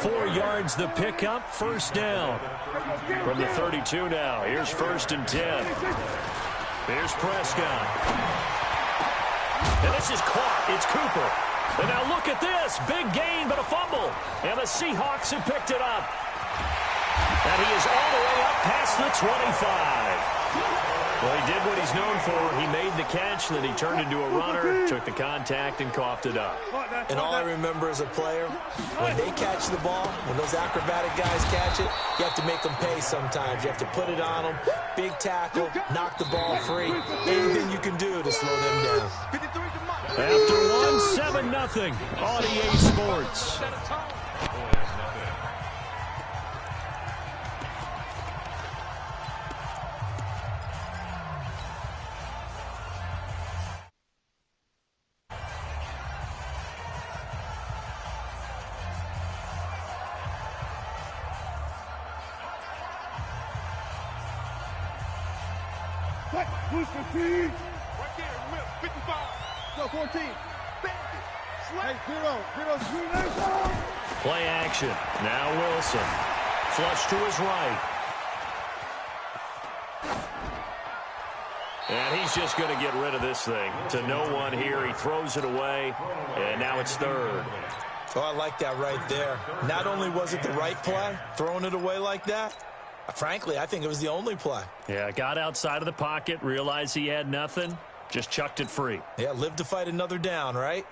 4 yards the pickup, 1st down. From the 32 now, here's 1st and 10. Here's Prescott. And this is caught. It's Cooper. And now look at this. Big gain, but a fumble. And the Seahawks have picked it up. And he is all the way up past the 25. Well, he did what he's known for. He made the catch, then he turned into a runner, took the contact, and coughed it up. And all I remember as a player, when they catch the ball, when those acrobatic guys catch it, you have to make them pay sometimes. You have to put it on them, big tackle, knock the ball free. Anything you can do to slow them down. After one, 7-0 on EA Sports. Right there, 55. Go 14. Hey, zero, Play action. Now Wilson. Flush to his right. And he's just going to get rid of this thing. To no one here. He throws it away. And now it's third. Oh, I like that right there. Not only was it the right play, throwing it away like that, frankly, I think it was the only play. Yeah, got outside of the pocket, realized he had nothing, just chucked it free. Yeah, live to fight another down, right?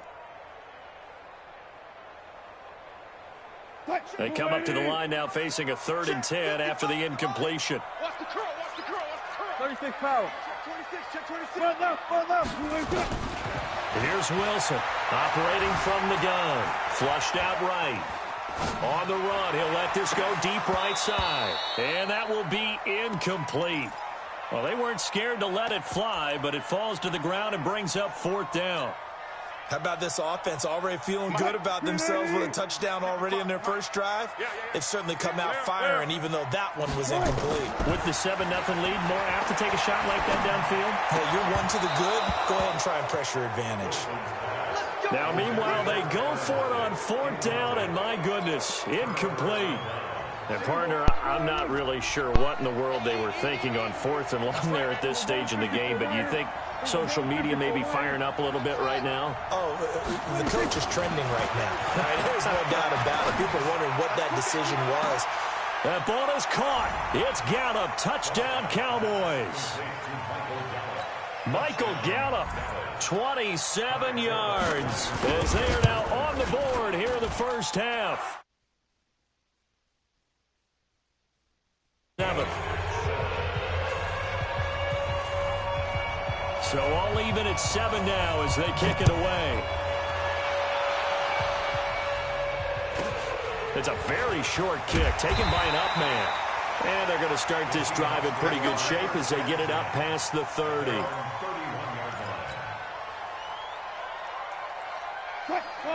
They come up to the line now facing a 3rd and 10 after the incompletion. Watch the curl, watch the curl, watch the curl. 36 power. Check 26, check 26. Here's Wilson, operating from the gun. Flushed out right. On the run, he'll let this go deep right side. And that will be incomplete. Well, they weren't scared to let it fly, but it falls to the ground and brings up 4th down. How about this offense already feeling good about themselves with a touchdown already in their first drive? They've certainly come out firing, even though that one was incomplete. With the 7-0 lead, more apt to take a shot like that downfield? Hey, you're one to the good. Go ahead and try and pressure advantage. Now, meanwhile, they go for it on 4th down, and my goodness, incomplete. And, partner, I'm not really sure what in the world they were thinking on 4th and long there at this stage in the game, but you think social media may be firing up a little bit right now? Oh, the coach is trending right now. Right? There's no doubt about it. People are wondering what that decision was. That ball is caught. It's Gallup. Touchdown, Cowboys. Michael Gallup, 27 yards, as they are now on the board here in the first half. 7. So all even at 7 now as they kick it away. It's a very short kick taken by an up man. And they're going to start this drive in pretty good shape as they get it up past the 30.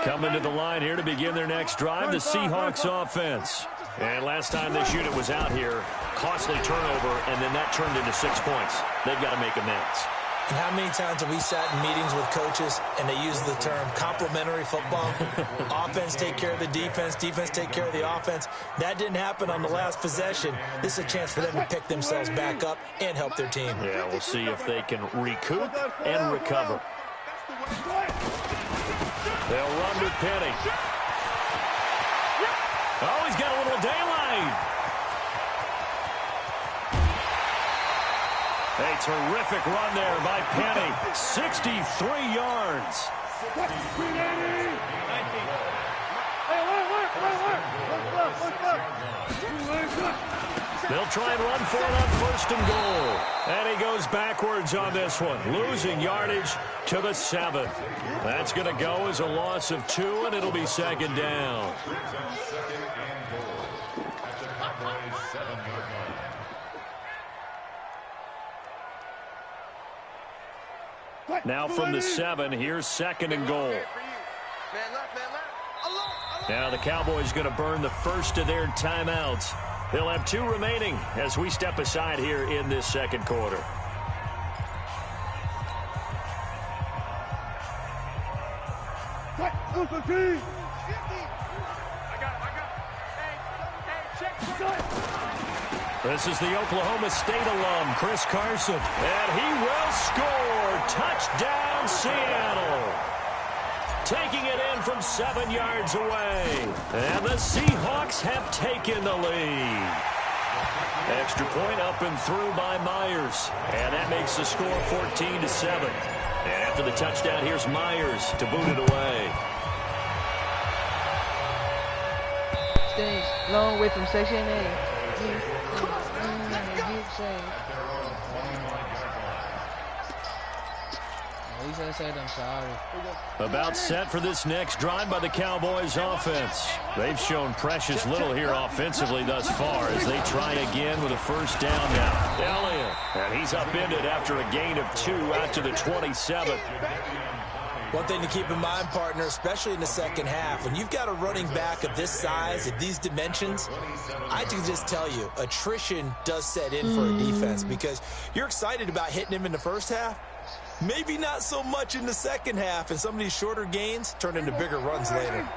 Coming to the line here to begin their next drive, the Seahawks offense. And last time this unit was out here, costly turnover, and then that turned into 6 points. They've got to make amends. And how many times have we sat in meetings with coaches and they use the term complementary football? Offense take care of the defense, defense take care of the offense. That didn't happen on the last possession. This is a chance for them to pick themselves back up and help their team. Yeah, we'll see if they can recoup and recover. They'll run with Penny. Oh, he's got a little daylight. A terrific run there by Penny. 63 yards. They'll try and run for it on 1st and goal. And he goes backwards on this one, losing yardage to the 7. That's going to go as a loss of 2, and it'll be 2nd down. Now from the 7, here's 2nd and goal. Now the Cowboys going to burn the first of their timeouts. They'll have 2 remaining as we step aside here in this 2nd quarter. This is the Oklahoma State alum, Chris Carson. And he will score. Touchdown, Seattle. Taking it in from 7 yards away. And the Seahawks have taken the lead. Extra point up and through by Myers. And that makes the score 14-7. And after the touchdown, here's Myers to boot it away. Stays long way from Section 8. At least I said I'm sorry. About set for this next drive by the Cowboys offense. They've shown precious little here offensively thus far as they try again with a 1st down now. Elliott, and he's upended after a gain of 2 out to the 27. One thing to keep in mind, partner, especially in the second half, when you've got a running back of this size, of these dimensions, I can just tell you, attrition does set in for a defense because you're excited about hitting him in the first half. Maybe not so much in the second half, and some of these shorter gains turn into bigger runs later.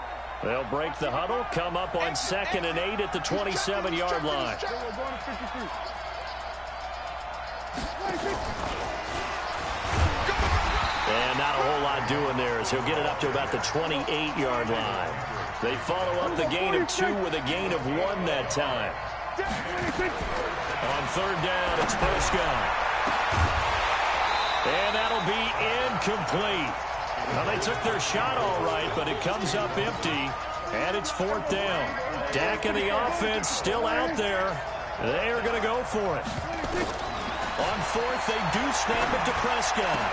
They'll break the huddle, come up on 2nd and 8 at the 27-yard line. And not a whole lot doing there as he'll get it up to about the 28-yard line. They follow up the gain of 2 with a gain of 1 that time. On 3rd down, it's Prescott. And that'll be incomplete. Now, they took their shot all right, but it comes up empty, and it's 4th down. Dak and the offense still out there. They are going to go for it. On 4th, they do snap it to Prescott.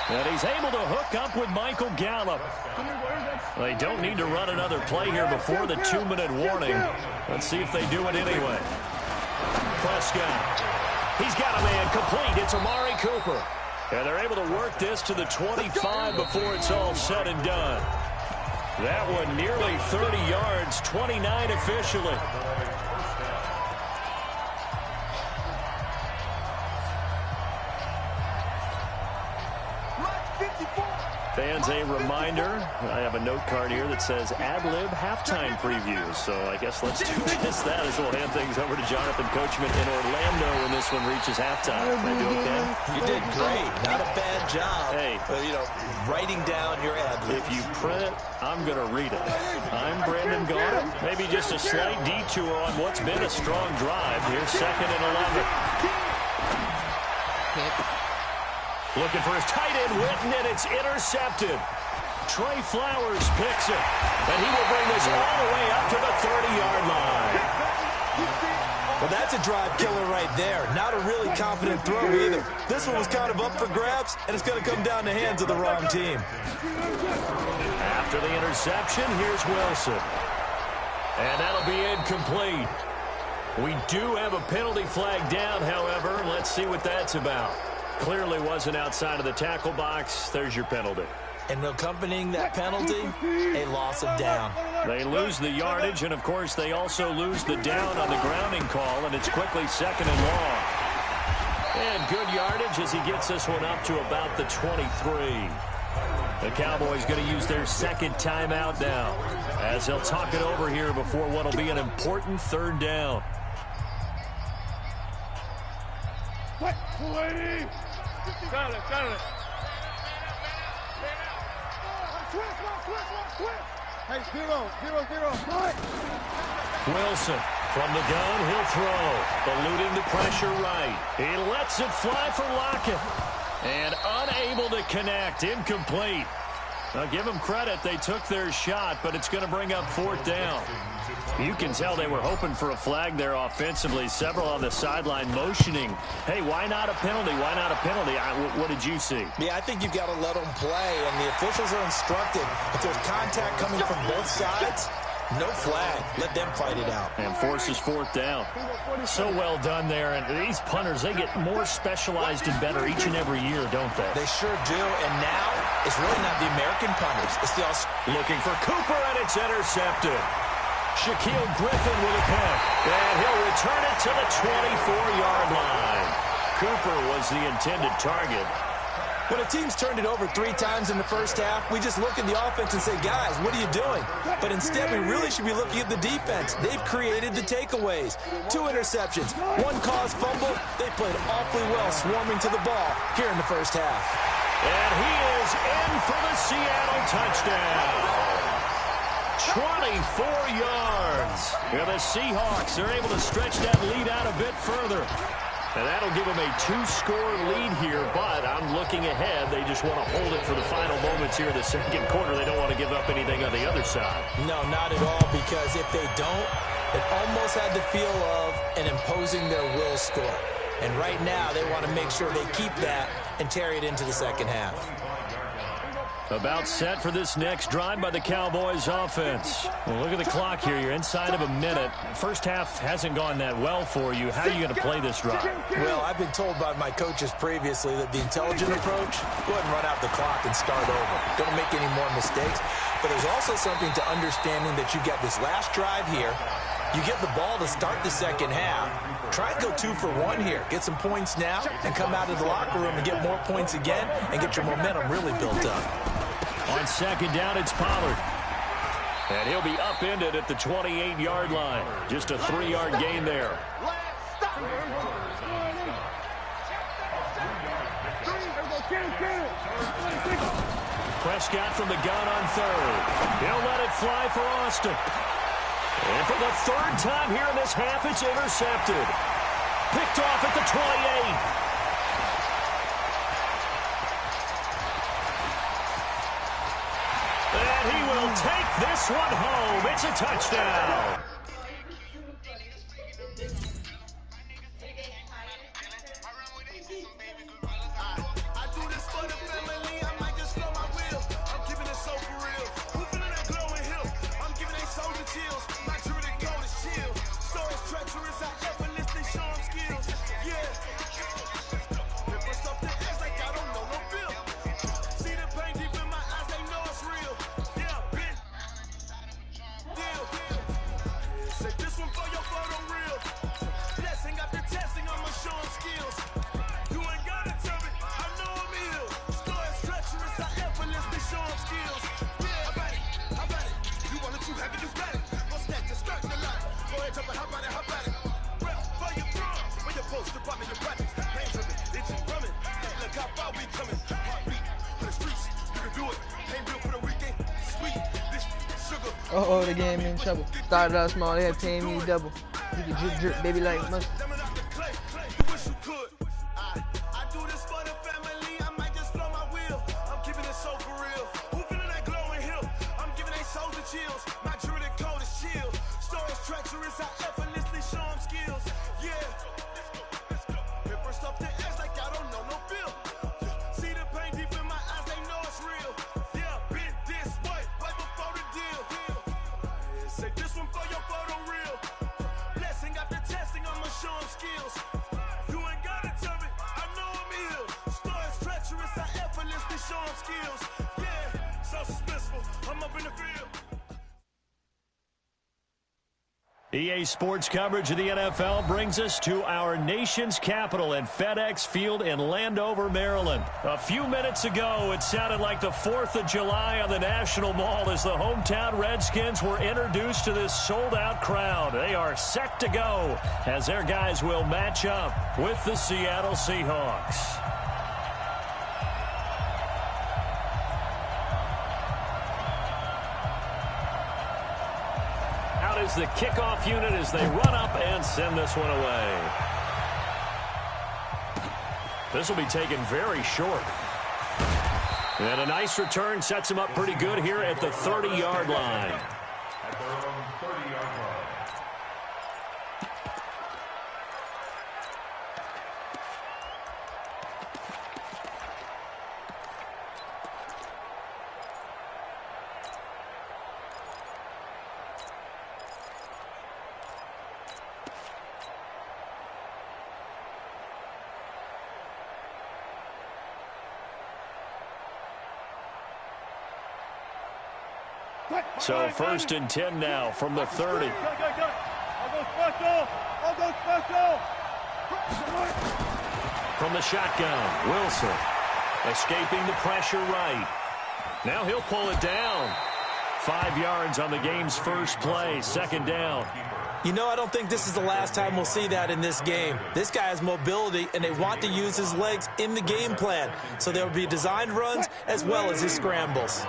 And he's able to hook up with Michael Gallup. They don't need to run another play here before the 2-minute warning. Let's see if they do it anyway. Prescott. He's got a man complete. It's Amari Cooper. And they're able to work this to the 25 before it's all said and done. That one nearly 30 yards, 29 officially. Fans, a reminder, I have a note card here that says ad-lib halftime previews. So I guess let's do just that as we'll hand things over to Jonathan Coachman in Orlando when this one reaches halftime. Did I do okay? You did great. Not a bad job. Hey. Writing down your ad-lib. If you print it, I'm going to read it. I'm Brandon Gaudin. Maybe just a slight detour on what's been a strong drive. Here's 2nd and 11. Looking for his tight end, Witten, and it's intercepted. Trey Flowers picks it, and he will bring this all the way up to the 30-yard line. Well, that's a drive killer right there. Not a really confident throw either. This one was kind of up for grabs, and it's going to come down the hands of the wrong team. After the interception, here's Wilson. And that'll be incomplete. We do have a penalty flag down, however. Let's see what that's about. Clearly wasn't outside of the tackle box. There's your penalty. And accompanying that penalty, a loss of down. They lose the yardage, and, of course, they also lose the down on the grounding call, and it's quickly 2nd and long. And good yardage as he gets this one up to about the 23. The Cowboys going to use their 2nd timeout now as they'll talk it over here before what will be an important 3rd down. What? 280! Got it. Hey, 0. Wilson from the gun, he'll throw. Eluding the pressure right. He lets it fly for Lockett. And unable to connect. Incomplete. Now, give them credit. They took their shot, but it's going to bring up 4th down. You can tell they were hoping for a flag there offensively. Several on the sideline motioning. Hey, why not a penalty? Why not a penalty? What did you see? Yeah, I think you've got to let them play, and the officials are instructed. If there's contact coming from both sides, no flag. Let them fight it out. And forces 4th down. So well done there. And these punters, they get more specialized and better each and every year, don't they? They sure do. And now, it's really not the American punters. It's the looking for Cooper, and it's intercepted. Shaquille Griffin with a pick. And he'll return it to the 24-yard line. Cooper was the intended target. When a team's turned it over 3 times in the first half, we just look at the offense and say, guys, what are you doing? But instead, we really should be looking at the defense. They've created the takeaways. 2 interceptions, 1 caused fumble. They played awfully well swarming to the ball here in the first half. And he is in for the Seattle touchdown. 24 yards. And the Seahawks are able to stretch that lead out a bit further. And that'll give them a 2-score lead here, but I'm looking ahead. They just want to hold it for the final moments here in the second quarter. They don't want to give up anything on the other side. No, not at all, because if they don't, it almost had the feel of an imposing their will score. And right now, they want to make sure they keep that and carry it into the second half. About set for this next drive by the Cowboys offense. Well, look at the clock here. You're inside of a minute. First half hasn't gone that well for you. How are you going to play this drive? Well, I've been told by my coaches previously that the intelligent approach, go ahead and run out the clock and start over. Don't make any more mistakes. But there's also something to understanding that you got this last drive here. You get the ball to start the second half. Try and go 2 for 1 here. Get some points now and come out of the locker room and get more points again and get your momentum really built up. On second down, it's Pollard. And he'll be upended at the 28-yard line. Just a 3-yard gain there. Prescott from the gun on third. He'll let it fly for Austin. And for the third time here in this half, it's intercepted. Picked off at the 28. And he will take this one home. It's a touchdown. Uh-oh, the game in trouble. Started out small, they had paying me double. You can drip, drip, baby, like mustard. EA Sports coverage of the NFL brings us to our nation's capital at FedEx Field in Landover, Maryland. A few minutes ago, it sounded like the 4th of July on the National Mall as the hometown Redskins were introduced to this sold-out crowd. They are set to go as their guys will match up with the Seattle Seahawks. Is the kickoff unit as they run up and send this one away. This will be taken very short. And a nice return sets him up pretty good here at the 30-yard line. At their own 30-yard line. So 1st and 10 now from the 30. From the shotgun, Wilson escaping the pressure right. Now he'll pull it down. 5 yards on the game's first play, 2nd down. You know, I don't think this is the last time we'll see that in this game. This guy has mobility, and they want to use his legs in the game plan. So there will be designed runs as well as his scrambles.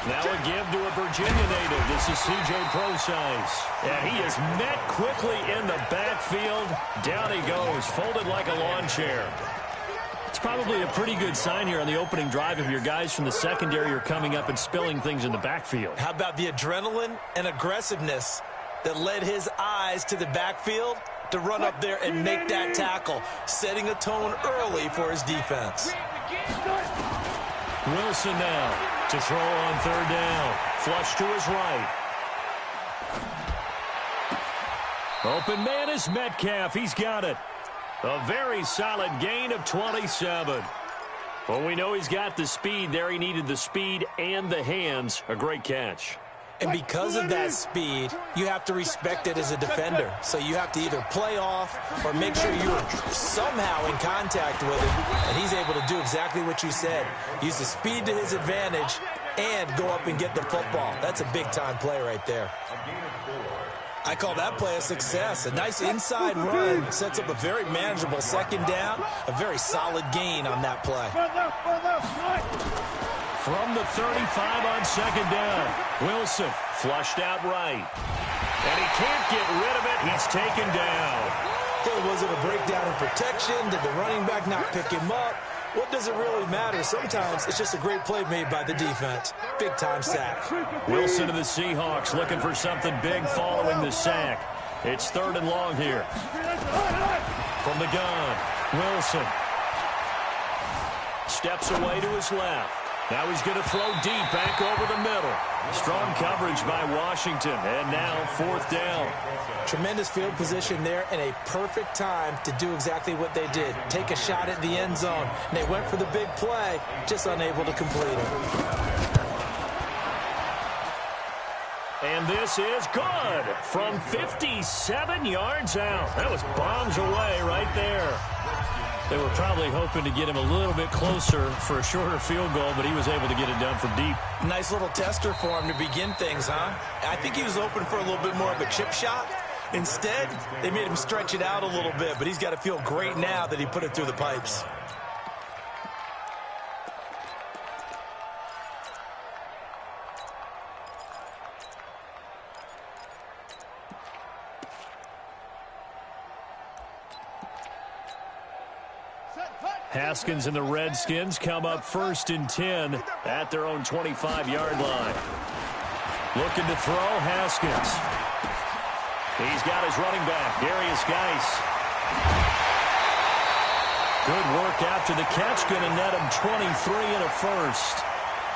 Now a give to a Virginia native. This is C.J. Prosize. And he is met quickly in the backfield. Down he goes, folded like a lawn chair. It's probably a pretty good sign here on the opening drive if your guys from the secondary are coming up and spilling things in the backfield. How about the adrenaline and aggressiveness that led his eyes to the backfield? to run up there and make that tackle, setting a tone early for his defense. Wilson now to throw on third down. Flush to his right. Open man is Metcalf. He's got it. A very solid gain of 27. Well, we know he's got the speed there. He needed the speed and the hands. A great catch. And because of that speed, you have to respect it as a defender. So you have to either play off or make sure you're somehow in contact with him. And he's able to do exactly what you said. Use the speed to his advantage and go up and get the football. That's a big-time play right there. I call that play a success. A nice inside run sets up a very manageable second down. A very solid gain on that play. From the 35 on second down, Wilson flushed out right. And he can't get rid of it. He's taken down. Was it a breakdown in protection? Did the running back not pick him up? What does it really matter? Sometimes it's just a great play made by the defense. Big-time sack. Wilson to the Seahawks looking for something big following the sack. It's third and long here. From the gun, Wilson steps away to his left. Now he's going to throw deep back over the middle. Strong coverage by Washington, and now fourth down. Tremendous field position there and a perfect time to do exactly what they did. Take a shot at the end zone. And they went for the big play, just unable to complete it. And this is good from 57 yards out. That was bombs away right there. They were probably hoping to get him a little bit closer for a shorter field goal, but he was able to get it done from deep. Nice little tester for him to begin things, huh? I think he was open for a little bit more of a chip shot. Instead, they made him stretch it out a little bit, but he's got to feel great now that he put it through the pipes. Haskins and the Redskins come up first and 10 at their own 25-yard line. Looking to throw, Haskins. He's got his running back, Darius Geis. Good work after the catch, going to net him 23 and a first.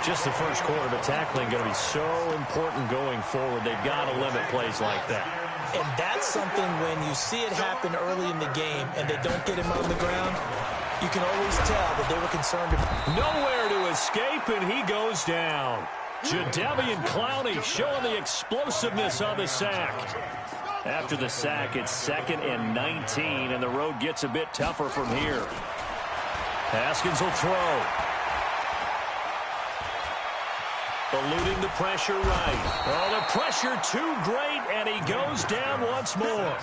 Just the first quarter, but tackling going to be so important going forward. They've got to limit plays like that. And that's something when you see it happen early in the game and they don't get him on the ground, you can always tell that they were concerned. Nowhere to escape, and he goes down. Jadeveon Clowney showing the explosiveness on the sack. After the sack, it's 2nd and 19, and the road gets a bit tougher from here. Haskins will throw. Eluding the pressure right. Oh, the pressure too great, and he goes down once more.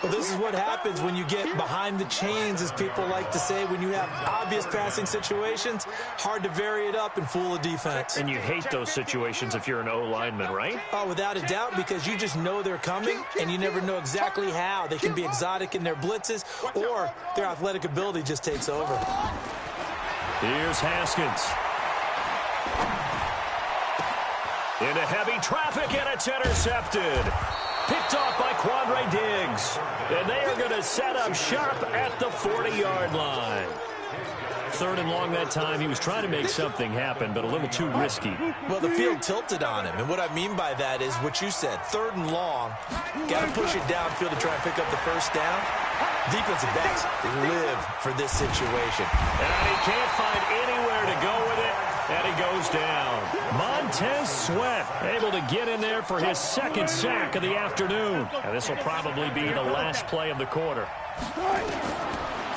Well, this is what happens when you get behind the chains, as people like to say. When you have obvious passing situations, hard to vary it up and fool a defense. And you hate those situations if you're an O-lineman, right? Oh, without a doubt, because you just know they're coming, and you never know exactly how. They can be exotic in their blitzes, or their athletic ability just takes over. Here's Haskins. Into heavy traffic, and it's intercepted. Picked off by Quandre Diggs. And they are going to set up shop at the 40-yard line. 3rd and long that time. He was trying to make something happen, but a little too risky. Well, the field tilted on him. And what I mean by that is what you said. 3rd and long. Got to push it downfield to try and pick up the first down. Defensive backs live for this situation. And he can't find anywhere to go with it. And he goes down. Montez Sweat able to get in there for his 2nd sack of the afternoon. And this will probably be the last play of the quarter.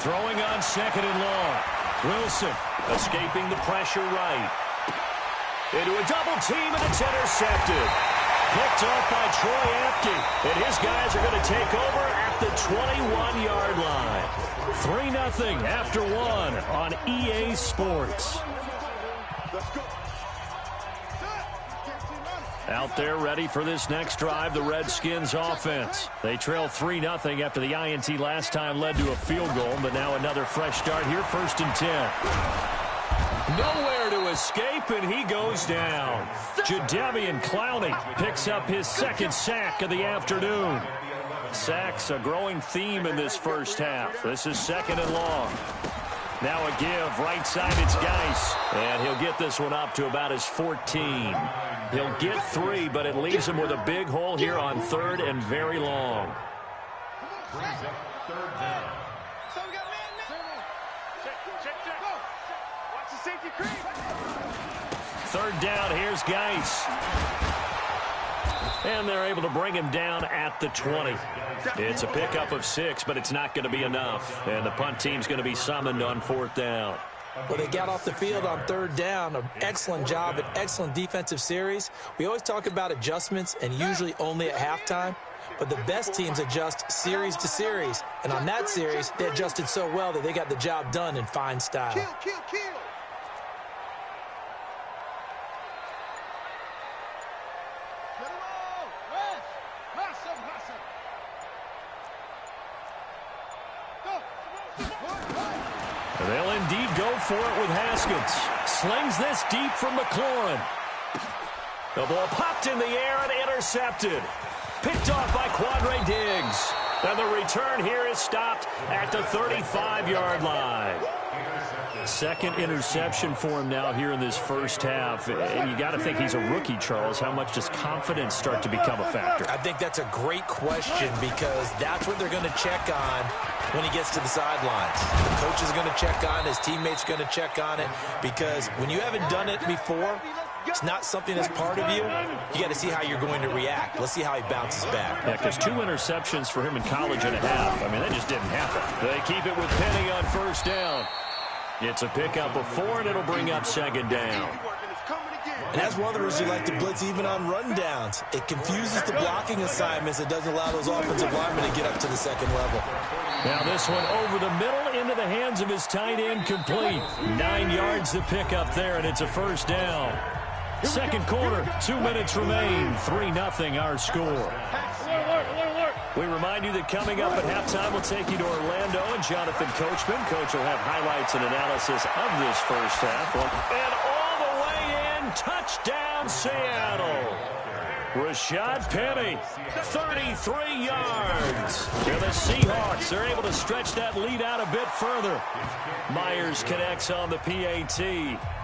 Throwing on 2nd and long. Wilson escaping the pressure right. Into a double team, and it's intercepted. Picked up by Troy Apke. And his guys are going to take over at the 21-yard line. 3-0 after 1 on EA Sports. Out there ready for this next drive, the Redskins offense. They trail 3-0 after the INT last time led to a field goal, but now another fresh start here, 1st and 10. Nowhere to escape, and he goes down. Jadeveon Clowney picks up his 2nd sack of the afternoon. Sacks, a growing theme in this first half. This is 2nd and long. Now a give, right side, it's Geis. And he'll get this one up to about his 14. He'll get 3, but it leaves him with a big hole here on 3rd and very long. Brings up 3rd down. So we got man. Check. Go. Watch the safety creep. 3rd down, here's Geis. And they're able to bring him down at the 20. It's a pickup of 6, but it's not going to be enough. And the punt team's going to be summoned on 4th down. Well, they got off the field on 3rd down. An excellent job, an excellent defensive series. We always talk about adjustments, and usually only at halftime. But the best teams adjust series to series. And on that series, they adjusted so well that they got the job done in fine style. Kill. They'll indeed go for it with Haskins. Slings this deep from McLaurin. The ball popped in the air and intercepted. Picked off by Quandre Diggs. And the return here is stopped at the 35-yard line. 2nd interception for him now here in this first half. And you got to think he's a rookie, Charles. How much does confidence start to become a factor? I think that's a great question because that's what they're going to check on when he gets to the sidelines. The coach is going to check on, his teammates are going to check on it, because when you haven't done it before, it's not something that's part of you. You got to see how you're going to react. Let's see how he bounces back. Yeah, because 2 interceptions for him in college and a half. I mean, that just didn't happen. They keep it with Penny on 1st down. It's a pickup of 4, and it'll bring up 2nd down. And that's one of the reasons you like to blitz even on rundowns. It confuses the blocking assignments. It doesn't allow those offensive linemen to get up to the 2nd level. Now this one over the middle into the hands of his tight end, complete. 9 yards to pick up there, and it's a 1st down. 2nd quarter, 2 minutes remain. 3-0 our score. We remind you that coming up at halftime, we'll take you to Orlando and Jonathan Coachman. Coach will have highlights and analysis of this first half. And all the way in, touchdown Seattle. Rashad Penny, 33 yards. And the Seahawks are able to stretch that lead out a bit further. Myers connects on the PAT.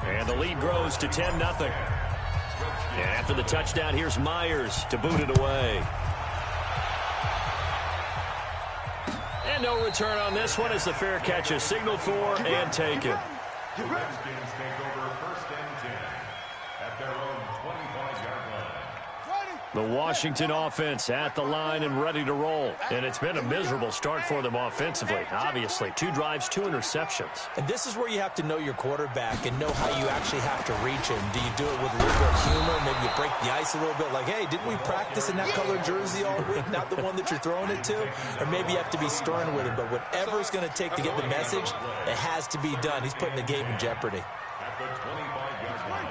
And the lead grows to 10-0. And after the touchdown, here's Myers to boot it away. And no return on this one as the fair catch is signaled for and taken. The Redskins take over 1st and 10 at their own 25-yard line. The Washington offense at the line and ready to roll. And it's been a miserable start for them offensively. Obviously, 2 drives, 2 interceptions. And this is where you have to know your quarterback and know how you actually have to reach him. Do you do it with a little bit of humor? Maybe you break the ice a little bit like, hey, didn't we practice in that color jersey all week? Not the one that you're throwing it to? Or maybe you have to be stern with him. But whatever it's going to take to get the message, it has to be done. He's putting the game in jeopardy. At the 25-yard line.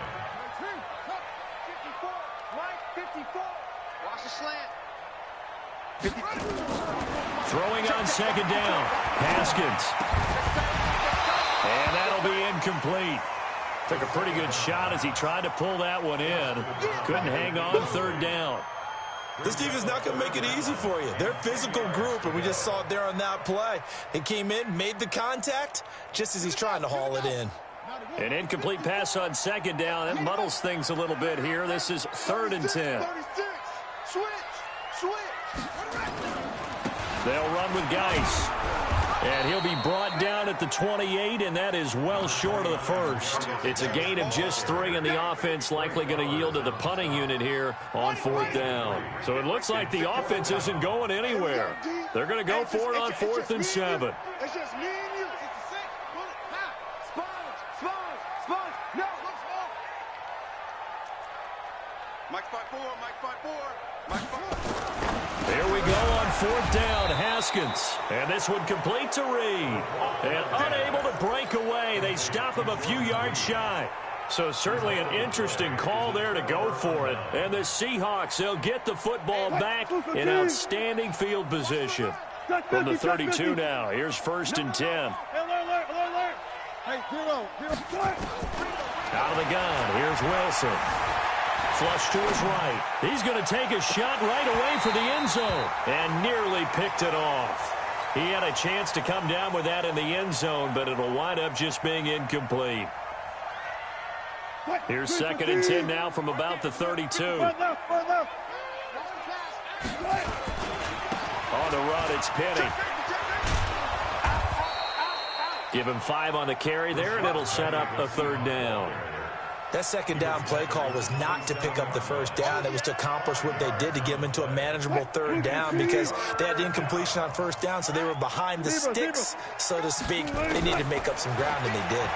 54. Watch the slant. Throwing on 2nd down. Haskins. And that'll be incomplete. Took a pretty good shot as he tried to pull that one in. Couldn't hang on 3rd down. This defense is not going to make it easy for you. They're a physical group, and we just saw it there on that play. They came in, made the contact, just as he's trying to haul it in. An incomplete pass on 2nd down. That muddles things a little bit here. This is 3rd and 10. Switch. They'll run with Geis. And he'll be brought down at the 28, and that is well short of the 1st. It's a gain of just 3, and the offense likely going to yield to the punting unit here on 4th down. So it looks like the offense isn't going anywhere. They're going to go for it on 4th and 7. It's just me and you. Sponge. No, look small. Mike 5-4. Here we go on 4th down, Haskins. And this one complete to Reed. And unable to break away. They stop him a few yards shy. So certainly an interesting call there to go for it. And the Seahawks, they'll get the football back in outstanding field position. From the 32 now, here's 1st and 10. Hey, zero. Out of the gun, here's Wilson. Flush to his right. He's going to take a shot right away for the end zone and nearly picked it off. He had a chance to come down with that in the end zone, but it'll wind up just being incomplete. Here's 2nd and 10 now from about the 32. On the run, it's Penny. Give him 5 on the carry there, and it'll set up a 3rd down. That 2nd down play call was not to pick up the 1st down. It was to accomplish what they did to get them into a manageable 3rd down because they had the incompletion on 1st down, so they were behind the sticks, so to speak. They needed to make up some ground, and they did.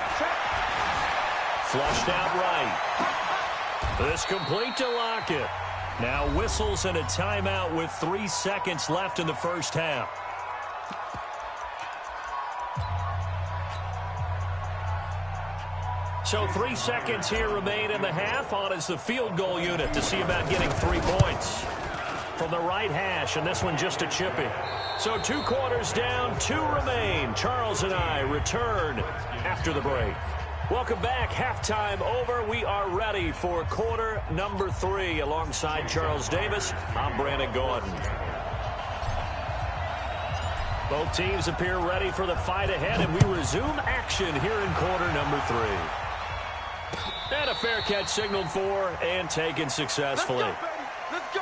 Flushed out right. This complete to Lockett. Now whistles and a timeout with 3 seconds left in the 1st half. So 3 seconds here remain in the half. On is the field goal unit to see about getting 3 points. From the right hash, and this one just a chippy. So 2 quarters down, 2 remain. Charles and I return after the break. Welcome back. Halftime over. We are ready for quarter number 3. Alongside Charles Davis, I'm Brandon Gordon. Both teams appear ready for the fight ahead, and we resume action here in quarter number 3. And a fair catch signaled for and taken successfully. Let's go, baby. Let's go.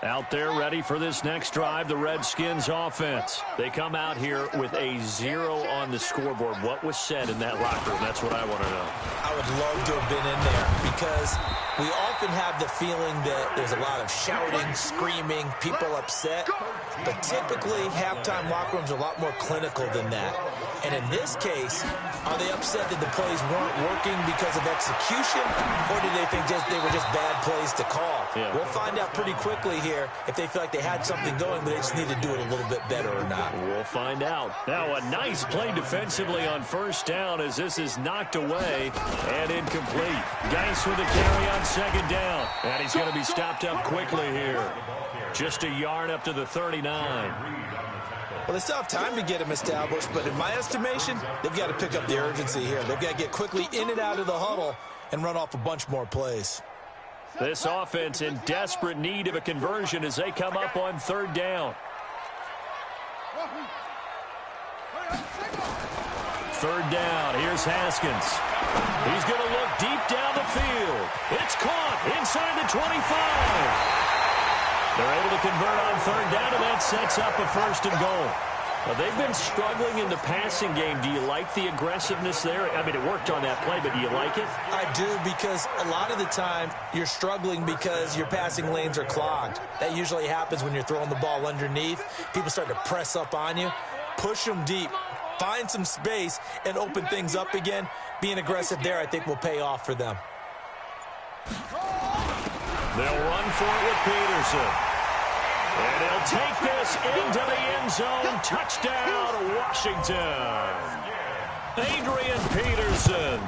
Out there ready for this next drive, the Redskins offense. They come out here with a 0 on the scoreboard. What was said in that locker room? That's what I want to know. I would love to have been in there because we often have the feeling that there's a lot of shouting, screaming, people upset. But typically, halftime locker rooms are a lot more clinical than that. And in this case, are they upset that the plays weren't working because of execution, or did they think they were just bad plays to call? Yeah. We'll find out pretty quickly here if they feel like they had something going, but they just need to do it a little bit better or not. We'll find out. Now, a nice play defensively on 1st down as this is knocked away and incomplete. Geis with a carry on 2nd down. And he's going to be stopped up quickly here. Just a yard up to the 39. Well, they still have time to get him established, but in my estimation, they've got to pick up the urgency here. They've got to get quickly in and out of the huddle and run off a bunch more plays. This offense in desperate need of a conversion as they come up on 3rd down. 3rd down. Here's Haskins. He's going to look deep down the field. It's caught inside the 25. They're able to convert on 3rd down, and that sets up a 1st and goal. Well, they've been struggling in the passing game. Do you like the aggressiveness there? I mean, it worked on that play, but do you like it? I do, because a lot of the time you're struggling because your passing lanes are clogged. That usually happens when you're throwing the ball underneath. People start to press up on you. Push them deep. Find some space and open things up again. Being aggressive there, I think, will pay off for them. They'll run for it with Peterson. And he'll take this into the end zone. Touchdown, Washington. Adrian Peterson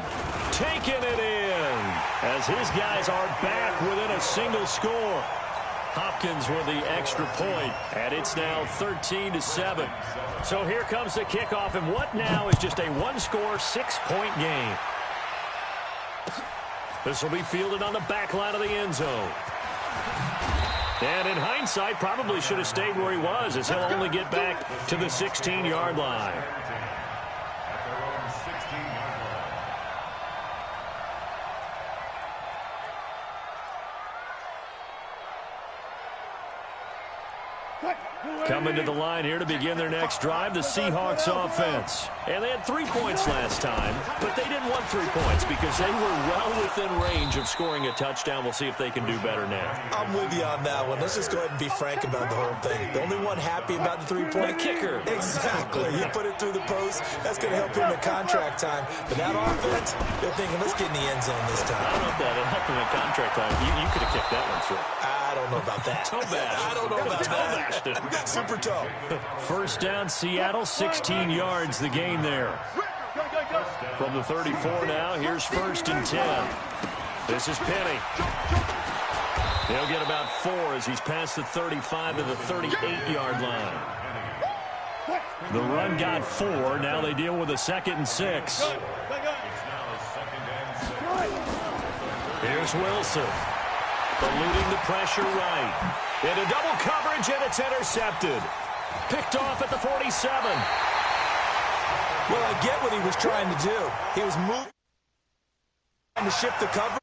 taking it in as his guys are back within a single score. Hopkins with the extra point, and it's now 13-7. So here comes the kickoff, and what now is just a one-score, 6-point game. This will be fielded on the back line of the end zone. And in hindsight, probably should have stayed where he was, as he'll only get back to the 16-yard line. Coming to the line here to begin their next drive, the Seahawks offense. And they had 3 points last time, but they didn't want 3 points because they were well within range of scoring a touchdown. We'll see if they can do better now. I'm with you on that one. Let's just go ahead and be frank about the whole thing. The only one happy about the 3-point kicker. Exactly. You put it through the post. That's going to help him at contract time. But that offense, they're thinking, let's get in the end zone this time. I don't know if that helped him at contract time. You could have kicked that one through. I don't know about that. I don't know about that. Super toe. First down, Seattle, 16 yards, the gain there. From the 34 now, here's 1st and 10. This is Penny. He'll get about 4 as he's past the 35 to the 38-yard line. The run got 4. Now they deal with a 2nd and 6. Here's Wilson. Eluding the pressure right. Into double coverage, and it's intercepted. Picked off at the 47. Well, I get what he was trying to do. He was moving to shift the coverage.